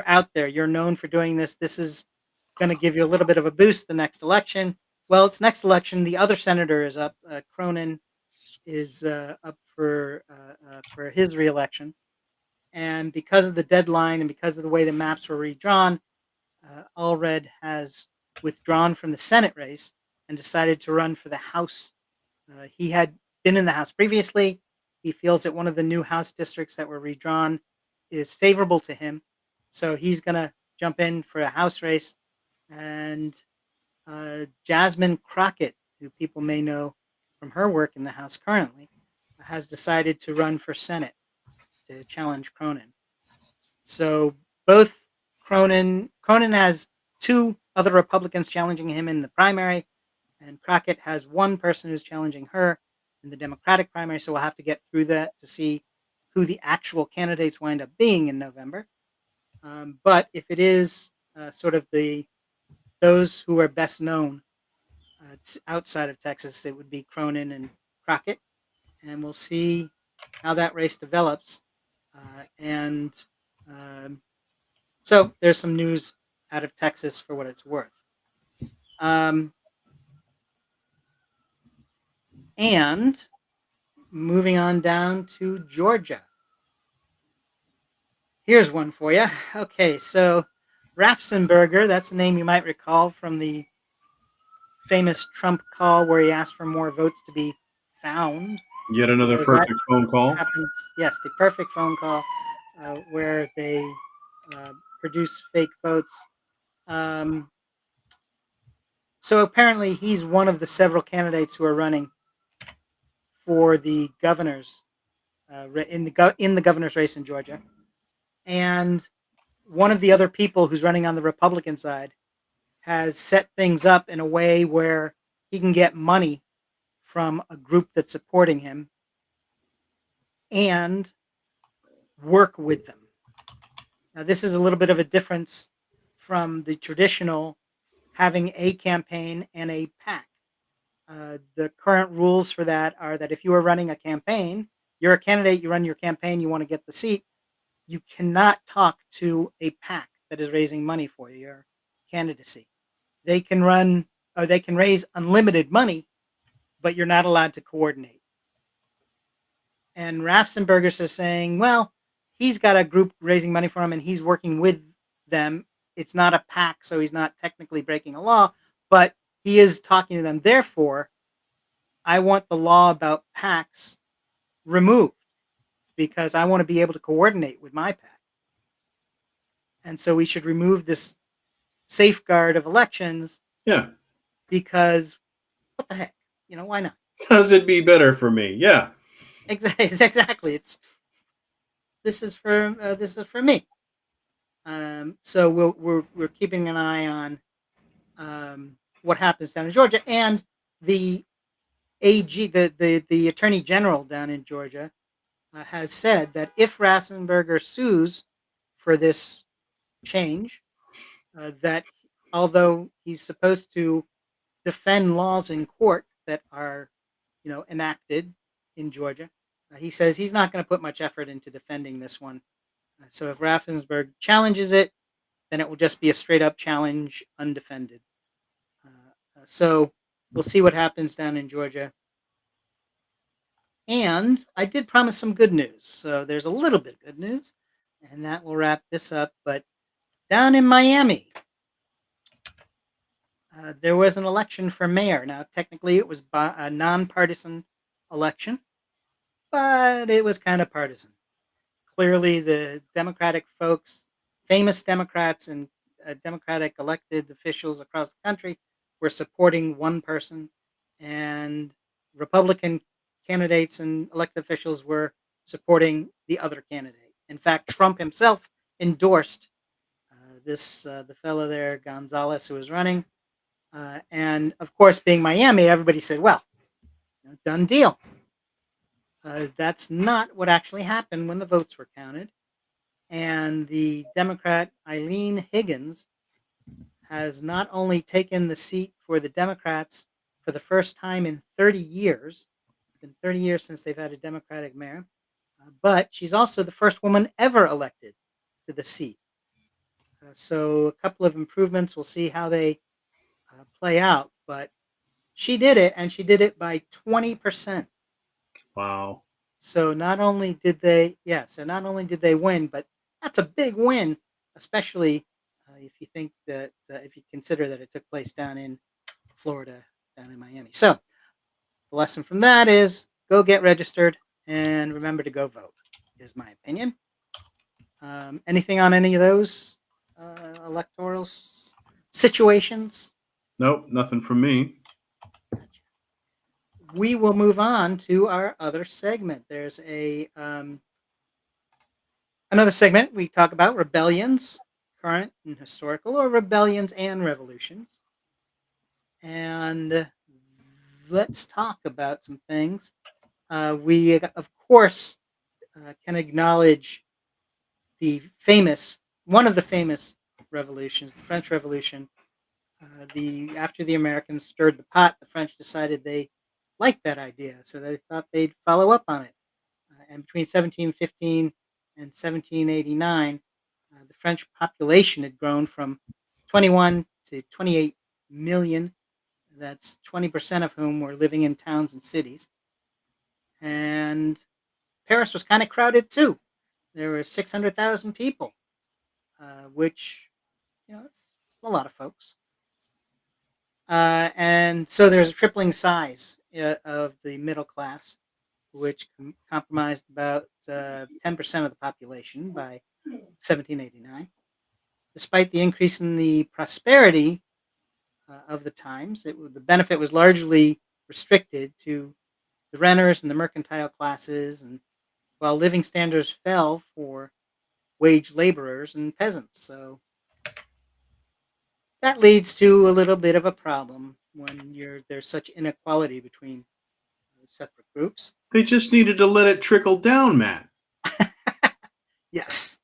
out there. You're known for doing this. This is going to give you a little bit of a boost the next election. Well, it's next election. The other senator is up. Cronin is up for his reelection, and because of the deadline and because of the way the maps were redrawn, Allred has withdrawn from the Senate race and decided to run for the House. He had been in the House previously. He feels that one of the new House districts that were redrawn is favorable to him. So he's going to jump in for a House race. And Jasmine Crockett, who people may know from her work in the House currently, has decided to run for Senate to challenge Cronin. So both Cronin has two other Republicans challenging him in the primary, and Crockett has one person who's challenging her in the Democratic primary. So we'll have to get through that to see who the actual candidates wind up being in November. But if it is sort of those who are best known outside of Texas, it would be Cronin and Crockett, and we'll see how that race develops. And so there's some news out of Texas for what it's worth. And moving on down to Georgia. Here's one for you. Okay, so Raffensperger, that's the name you might recall from the famous Trump call where he asked for more votes to be found. Yet another Because that perfect phone call. happens, yes, the perfect phone call where they produce fake votes. So apparently he's one of the several candidates who are running for the governor's in the governor's race in Georgia, and one of the other people who's running on the Republican side has set things up in a way where he can get money from a group that's supporting him and work with them. Now, this is a little bit of a difference from the traditional having a campaign and a PAC. The current rules for that are that if you are running a campaign, you're a candidate, you run your campaign, you want to get the seat, you cannot talk to a PAC that is raising money for your candidacy. They can run or they can raise unlimited money, but you're not allowed to coordinate. And Raffensperger is saying, well, he's got a group raising money for him and he's working with them. It's not a PAC, so he's not technically breaking a law, but he is talking to them. Therefore, I want the law about PACs removed because I want to be able to coordinate with my PAC. And so we should remove this safeguard of elections. Yeah. Because what the heck? Why not? Does it be better for me? Yeah. Exactly. This is for me. So we're keeping an eye on what happens down in Georgia, and the AG, the Attorney General down in Georgia, has said that if Raffensperger sues for this change, that although he's supposed to defend laws in court that are, enacted in Georgia, he says he's not going to put much effort into defending this one. So if Raffensperger challenges it, then it will just be a straight up challenge, undefended. So we'll see what happens down in Georgia. And I did promise some good news. So there's a little bit of good news, and that will wrap this up. But Down in Miami, there was an election for mayor. Now, technically, it was a nonpartisan election, but it was kind of partisan. Clearly, the Democratic folks, famous Democrats and Democratic elected officials across the country, were supporting one person, and Republican candidates and elected officials were supporting the other candidate. In fact, Trump himself endorsed the fellow there, Gonzalez, who was running. And of course, being Miami, everybody said, well, done deal. That's not what actually happened when the votes were counted. And the Democrat Eileen Higgins has not only taken the seat for the Democrats for the first time in 30 years, it's been 30 years since they've had a Democratic mayor, but she's also the first woman ever elected to the seat. So a couple of improvements. We'll see how they play out, but she did it, and she did it by 20%. Wow. So not only did they win, but that's a big win, especially if you think that if you consider that it took place down in Florida, down in Miami. So the lesson from that is go get registered and remember to go vote. Is my opinion. Anything on any of those electoral situations? Nope, nothing from me. Gotcha. We will move on to our other segment. There's another segment we talk about rebellions, current and historical, or rebellions and revolutions. And let's talk about some things. We, of course, can acknowledge one of the famous revolutions, the French Revolution. The After the Americans stirred the pot, the French decided they liked that idea, so they thought they'd follow up on it. And between 1715 and 1789, the French population had grown from 21 to 28 million. That's 20% of whom were living in towns and cities. And Paris was kind of crowded too. There were 600,000 people, which, it's a lot of folks. And so there's a tripling size of the middle class, which comprised about 10% of the population by 1789. Despite the increase in the prosperity of the times, the benefit was largely restricted to the renters and the mercantile classes, and while living standards fell for wage laborers and peasants. So that leads to a little bit of a problem when there's such inequality between separate groups. They just needed to let it trickle down, Matt. Yes,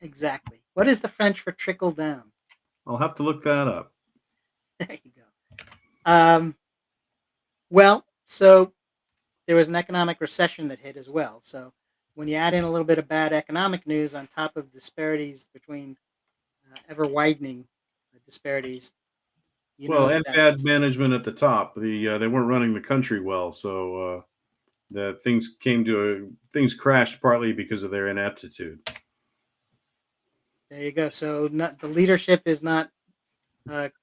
exactly. What is the French for trickle down? I'll have to look that up. There you go. Well, so there was an economic recession that hit as well. So when you add in a little bit of bad economic news on top of disparities between ever widening disparities, Well, and bad that's management at the top. They weren't running the country well, so the things crashed partly because of their ineptitude. there you go. So the leadership is not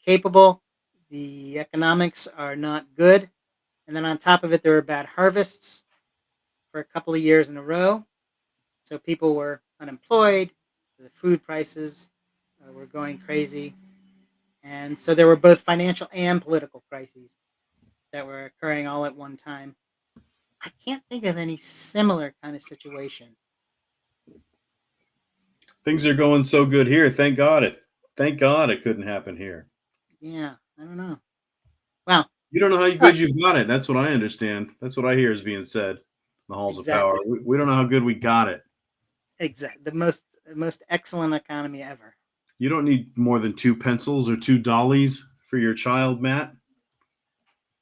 capable. The economics are not good. And then on top of it, there were bad harvests for a couple of years in a row. So people were unemployed. The food prices were going crazy. And so there were both financial and political crises that were occurring all at one time. I can't think of any similar kind of situation. Things are going so good here. Thank God it couldn't happen here. Yeah, I don't know. Well, You don't know how but good you've got it. That's what I understand. That's what I hear is being said in the halls of power. exactly, We don't know how good we got it. exactly the most excellent economy ever. You don't need more than 2 pencils or 2 dollies for your child, Matt.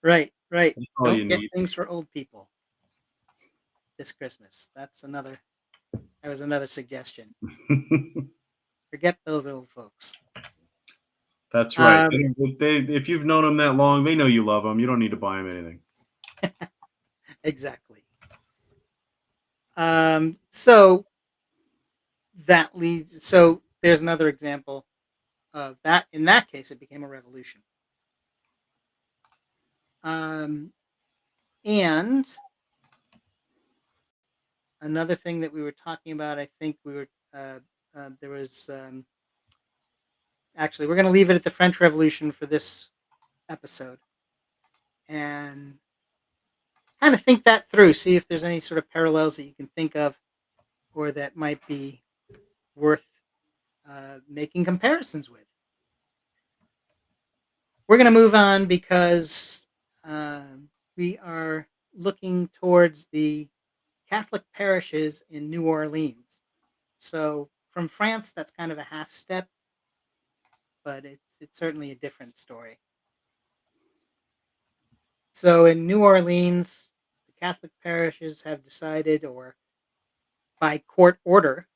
Right, right. That's all Don't you get need. things for old people this Christmas. That was another suggestion. Forget those old folks. That's right. Um, If you've known them that long, they know you love them. You don't need to buy them anything. exactly. So that leads. So there's another example of that. In that case, it became a revolution. And another thing that we were talking about, I think we were there was actually we're going to leave it at the French Revolution for this episode, and kind of think that through. See if there's any sort of parallels that you can think of, or that might be worth making comparisons with. We're going to move on because we are looking towards the Catholic parishes in New Orleans. So from France, that's kind of a half step, but it's certainly a different story. So in New Orleans, the Catholic parishes have decided, or by court order,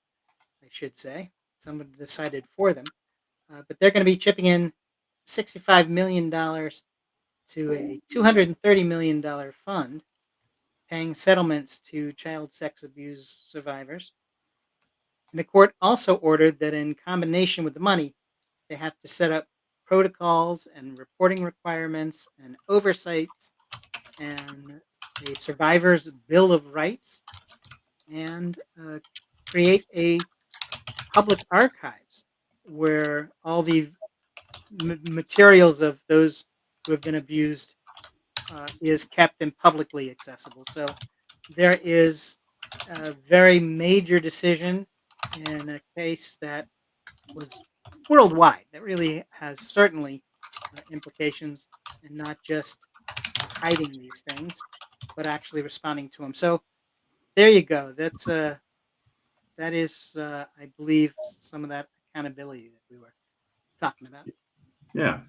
I should say, someone decided for them, but they're going to be chipping in $65 million to a $230 million fund, paying settlements to child sex abuse survivors. And the court also ordered that in combination with the money, they have to set up protocols and reporting requirements and oversights and a survivor's bill of rights, and create a public archives where all the materials of those who have been abused is kept and publicly accessible. So there is a very major decision in a case that was worldwide, that really has certainly implications, and not just hiding these things, but actually responding to them. So there you go. That is, I believe, some of that accountability that we were talking about. Yeah.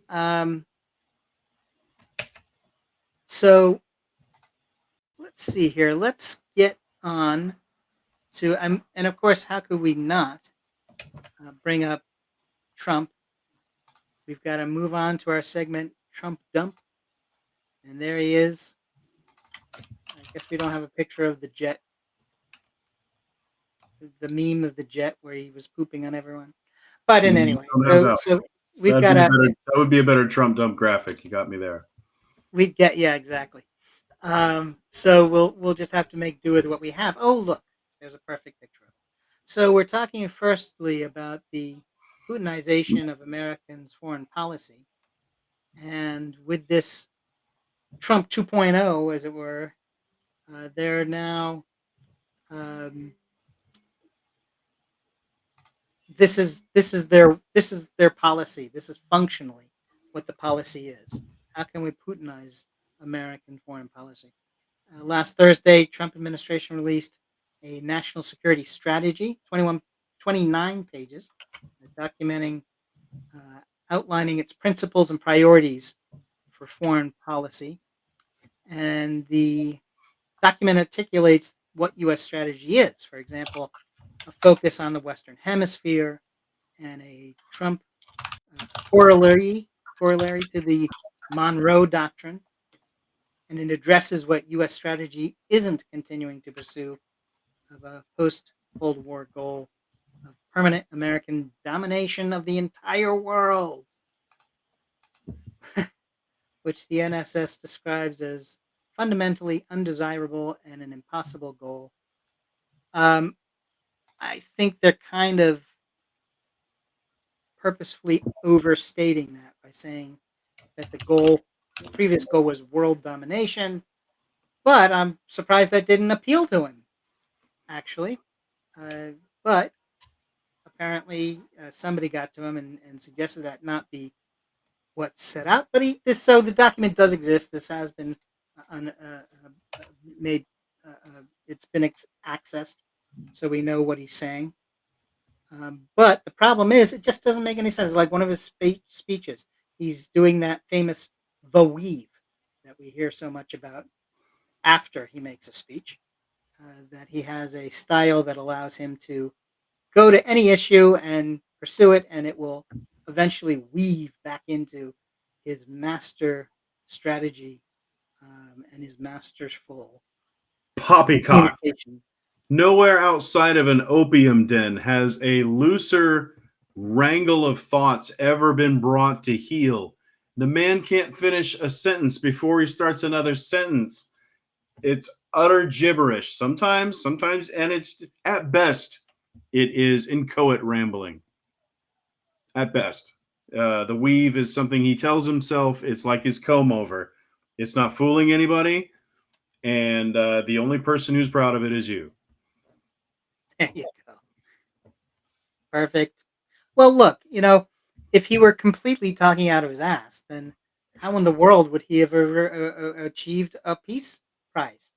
Um, so let's see here. Let's get on to, and of course, how could we not bring up Trump? We've got to move on to our segment, Trump Dump. And there he is. I guess we don't have a picture of the jet, the meme of the jet where he was pooping on everyone. But in anyway, so we've got that would be a better Trump dump graphic. You got me there. Yeah, exactly. So we'll just have to make do with what we have. Oh, look, there's a perfect picture of it. So we're talking firstly about the Putinization of Americans' foreign policy, and with this Trump 2.0, as it were, they're now um, this is their policy. This is functionally what the policy is. How can we Putinize American foreign policy? Last Thursday, Trump administration released a national security strategy, 29 pages, documenting, outlining its principles and priorities for foreign policy. And the document articulates what U.S. strategy is. For example, a focus on the Western Hemisphere and a Trump corollary to the Monroe Doctrine, and it addresses what U.S. strategy isn't continuing to pursue of a post-Cold War goal of permanent American domination of the entire world, which the NSS describes as fundamentally undesirable and an impossible goal. I think they're kind of purposefully overstating that by saying that the previous goal was world domination, but I'm surprised that didn't appeal to him, actually. But apparently, somebody got to him and suggested that not be what's set out. But so the document does exist. This has been made. It's been accessed, so we know what he's saying. But the problem is, it just doesn't make any sense. Like one of his speeches, he's doing that famous "the weave" that we hear so much about after he makes a speech. That he has a style that allows him to go to any issue and pursue it, and it will eventually weave back into his master strategy, and his masterful Poppycock. communication. Nowhere outside of an opium den has a looser wrangle of thoughts ever been brought to heel. The man can't finish a sentence before he starts another sentence. It's utter gibberish. Sometimes, and it's at best, it is inchoate rambling. At best. The weave is something he tells himself. It's like his comb over. It's not fooling anybody. And the only person who's proud of it is you. There you go. Perfect. Well, look, if he were completely talking out of his ass, then how in the world would he have ever achieved a peace prize?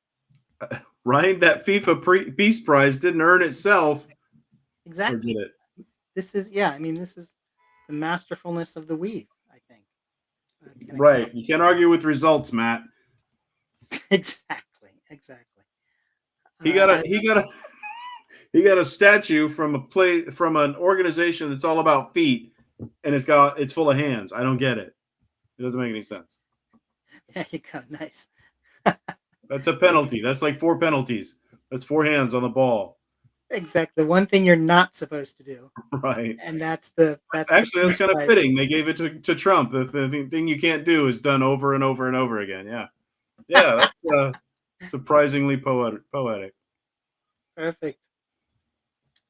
Right? That Peace Prize didn't earn itself, or Exactly. did it? This is, yeah, I mean, this is the masterfulness of the weave, I think, can Right. account. You can't argue with results, Matt. Exactly. Exactly. He got a he As got a he got a statue from from an organization that's all about feet, and it's full of hands. I don't get it. It doesn't make any sense. There you go. Nice. That's a Yeah, penalty. That's like 4 penalties. That's 4 hands on the ball. exactly. The one thing you're not supposed to do, Right. and that's the Actually, that's peace kind of prize. fitting. They gave it to Trump. The thing you can't do is done over and over and over again. Yeah. Yeah. That's surprisingly poetic. Perfect.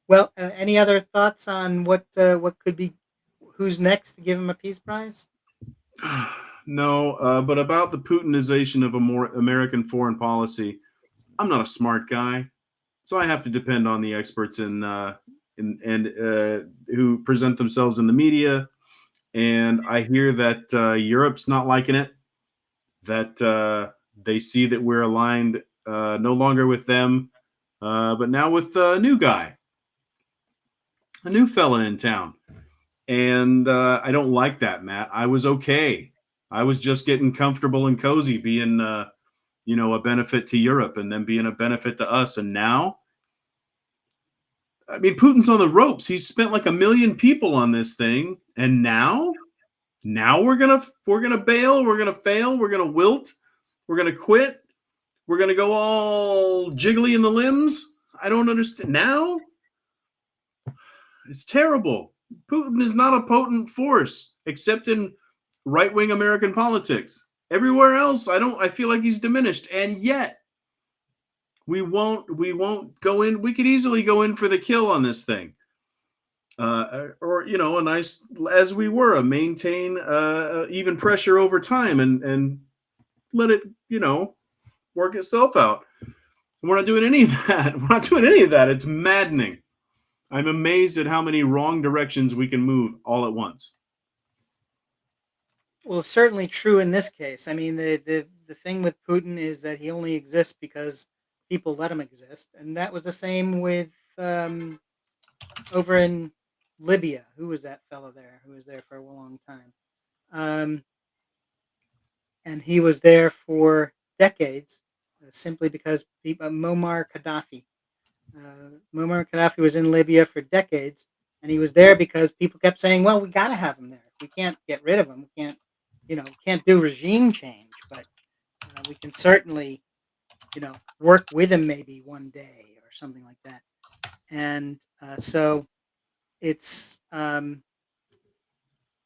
Well, any other thoughts on what could be who's next to give him a peace prize? No, but about the Putinization of a more American foreign policy, I'm not a smart guy, so I have to depend on the experts in and who present themselves in the media. And I hear that Europe's not liking it. That they see that we're aligned no longer with them, but now with a new guy, a new fella in town. And I don't like that, Matt. I was okay. I was just getting comfortable and cozy, being a benefit to Europe, and then being a benefit to us. And now, I mean, Putin's on the ropes. He's spent like 1 million people on this thing, and now we're gonna bail. We're gonna fail. We're gonna wilt. We're gonna quit. We're gonna go all jiggly in the limbs. I don't understand. Now it's terrible. Putin is not a potent force, except in right-wing American politics. Everywhere else, I feel like he's diminished, and yet we won't go in. We could easily go in for the kill on this thing, or a nice as we were, maintain even pressure over time, and let it work itself out. We're not doing any of that. We're not doing any of that. It's maddening. I'm amazed at how many wrong directions we can move all at once. Well, it's certainly true in this case. I mean, the thing with Putin is that he only exists because people let him exist, and that was the same with over in Libya. Who was that fellow there? Who was there for a long time? Um, and he was there for decades, simply because Muammar Gaddafi. Muammar Gaddafi was in Libya for decades, and he was there because people kept saying, "Well, we got to have him there. We can't get rid of him. We can't do regime change, but we can certainly, work with him maybe one day or something like that." And so it's um,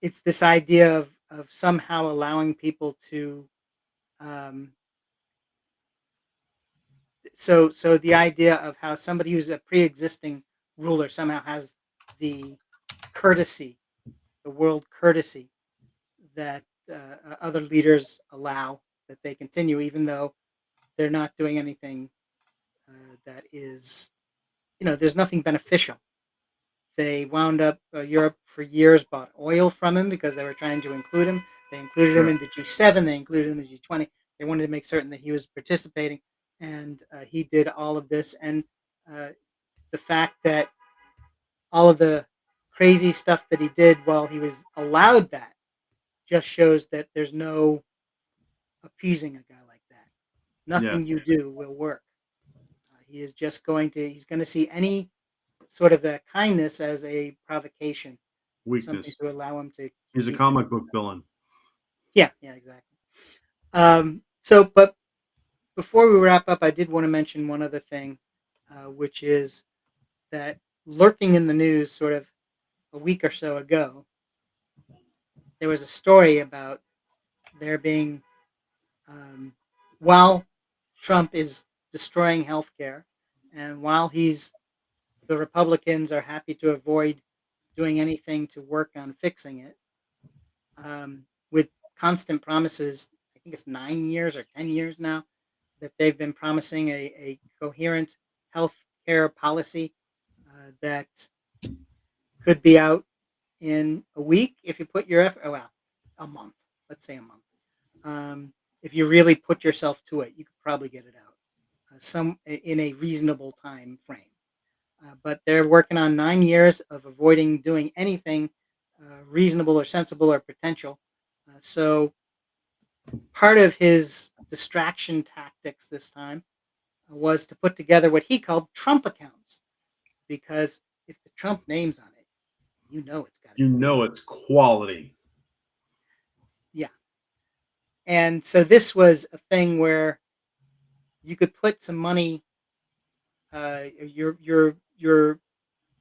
it's this idea of somehow allowing people to um, so the idea of how somebody who's a pre-existing ruler somehow has the courtesy, the world courtesy that other leaders allow, that they continue even though they're not doing anything that is, there's nothing beneficial. They wound up, Europe for years bought oil from him because they were trying to include him. They included him Sure. in the G7. They included him in the G20. They wanted to make certain that he was participating, and he did all of this. And uh, the fact that all of the crazy stuff that he did while he was allowed that just shows that there's no appeasing a guy like that. Yeah. Nothing you do will work. He is just he's going to see any sort of the kindness as a provocation, something Weakness. to allow him to He's a keep doing comic book it. villain. Yeah, yeah, exactly. But before we wrap up, I did want to mention one other thing. which is that lurking in the news sort of a week or so ago, there was a story about there being, um, while Trump is destroying healthcare, and while the Republicans are happy to avoid doing anything to work on fixing it, with constant promises. I think it's 9 years or 10 years now that they've been promising a coherent health care policy that could be out in a week if you put your effort. Oh, well, a month. Let's say a month. If you really put yourself to it, you could probably get it out some in a reasonable time frame. But they're working on 9 years of avoiding doing anything reasonable or sensible or potential. So part of his distraction tactics this time was to put together what he called Trump accounts, because if the Trump name's on it, you know it's got to You be good. know it's quality. Yeah. And so this was a thing where you could put some money, your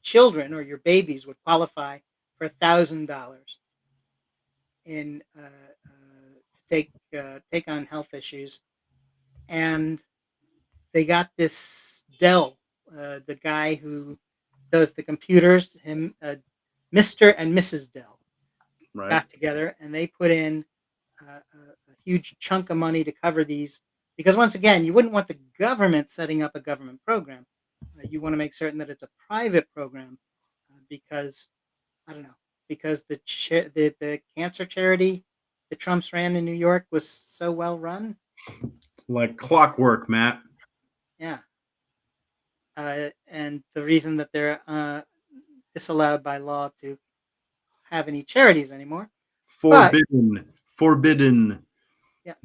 children or your babies would qualify for $1,000 in to take on health issues, and they got this Dell, the guy who does the computers, him, Mr. and Mrs. Dell, Right. got together and they put in a huge chunk of money to cover these. Because once again, you wouldn't want the government setting up a government program. You want to make certain that it's a private program, because I don't know, because the cancer charity the Trumps ran in New York was so well run. Like clockwork, Matt. Yeah. And the reason that they're disallowed by law to have any charities anymore. But Forbidden. Forbidden. yes.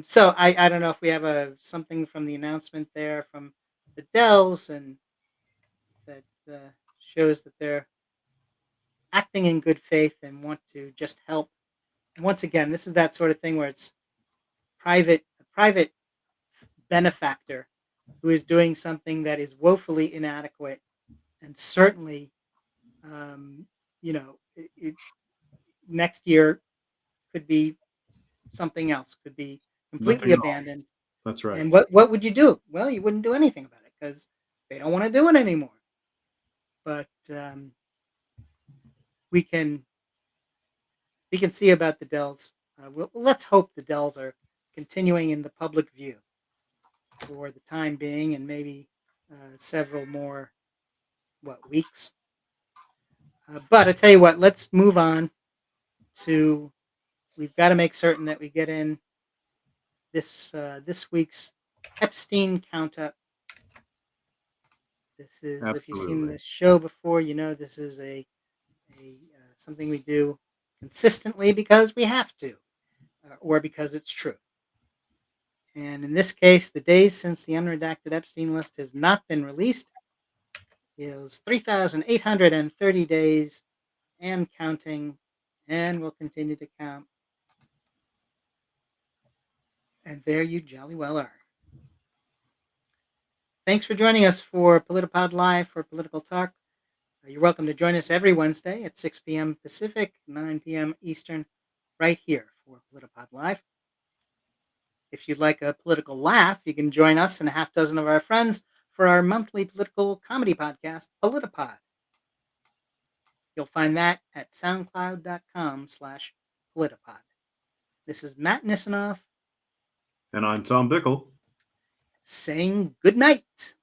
So I don't know if we have something from the announcement there from the Dells, and that shows that they're acting in good faith and want to just help. And once again, this is that sort of thing where it's a private benefactor who is doing something that is woefully inadequate, and certainly, um, next year could be something else, could be completely Nothing at all. abandoned. That's right. And what would you do? Well, you wouldn't do anything about it because they don't want to do it anymore. But we can see about the Dells. Let's hope the Dells are continuing in the public view for the time being, and maybe several more weeks. But I tell you what, let's move on to. We've got to make certain that we get in this week's Epstein count up. This is, if you've seen Absolutely. the show before, you know this is a something we do consistently because we have to, or because it's true. And in this case, the days since the unredacted Epstein list has not been released is 3,830 days and counting, and we'll continue to count. And there you jolly well are. Thanks for joining us for PolitiPod Live for Political Talk. You're welcome to join us every Wednesday at 6 p.m. Pacific, 9 p.m. Eastern, right here for PolitiPod Live. If you'd like a political laugh, you can join us and a half dozen of our friends for our monthly political comedy podcast, PolitiPod. You'll find that at soundcloud.com/PolitiPod. This is Matt Nisanoff And I'm Tom Bickle. saying good night.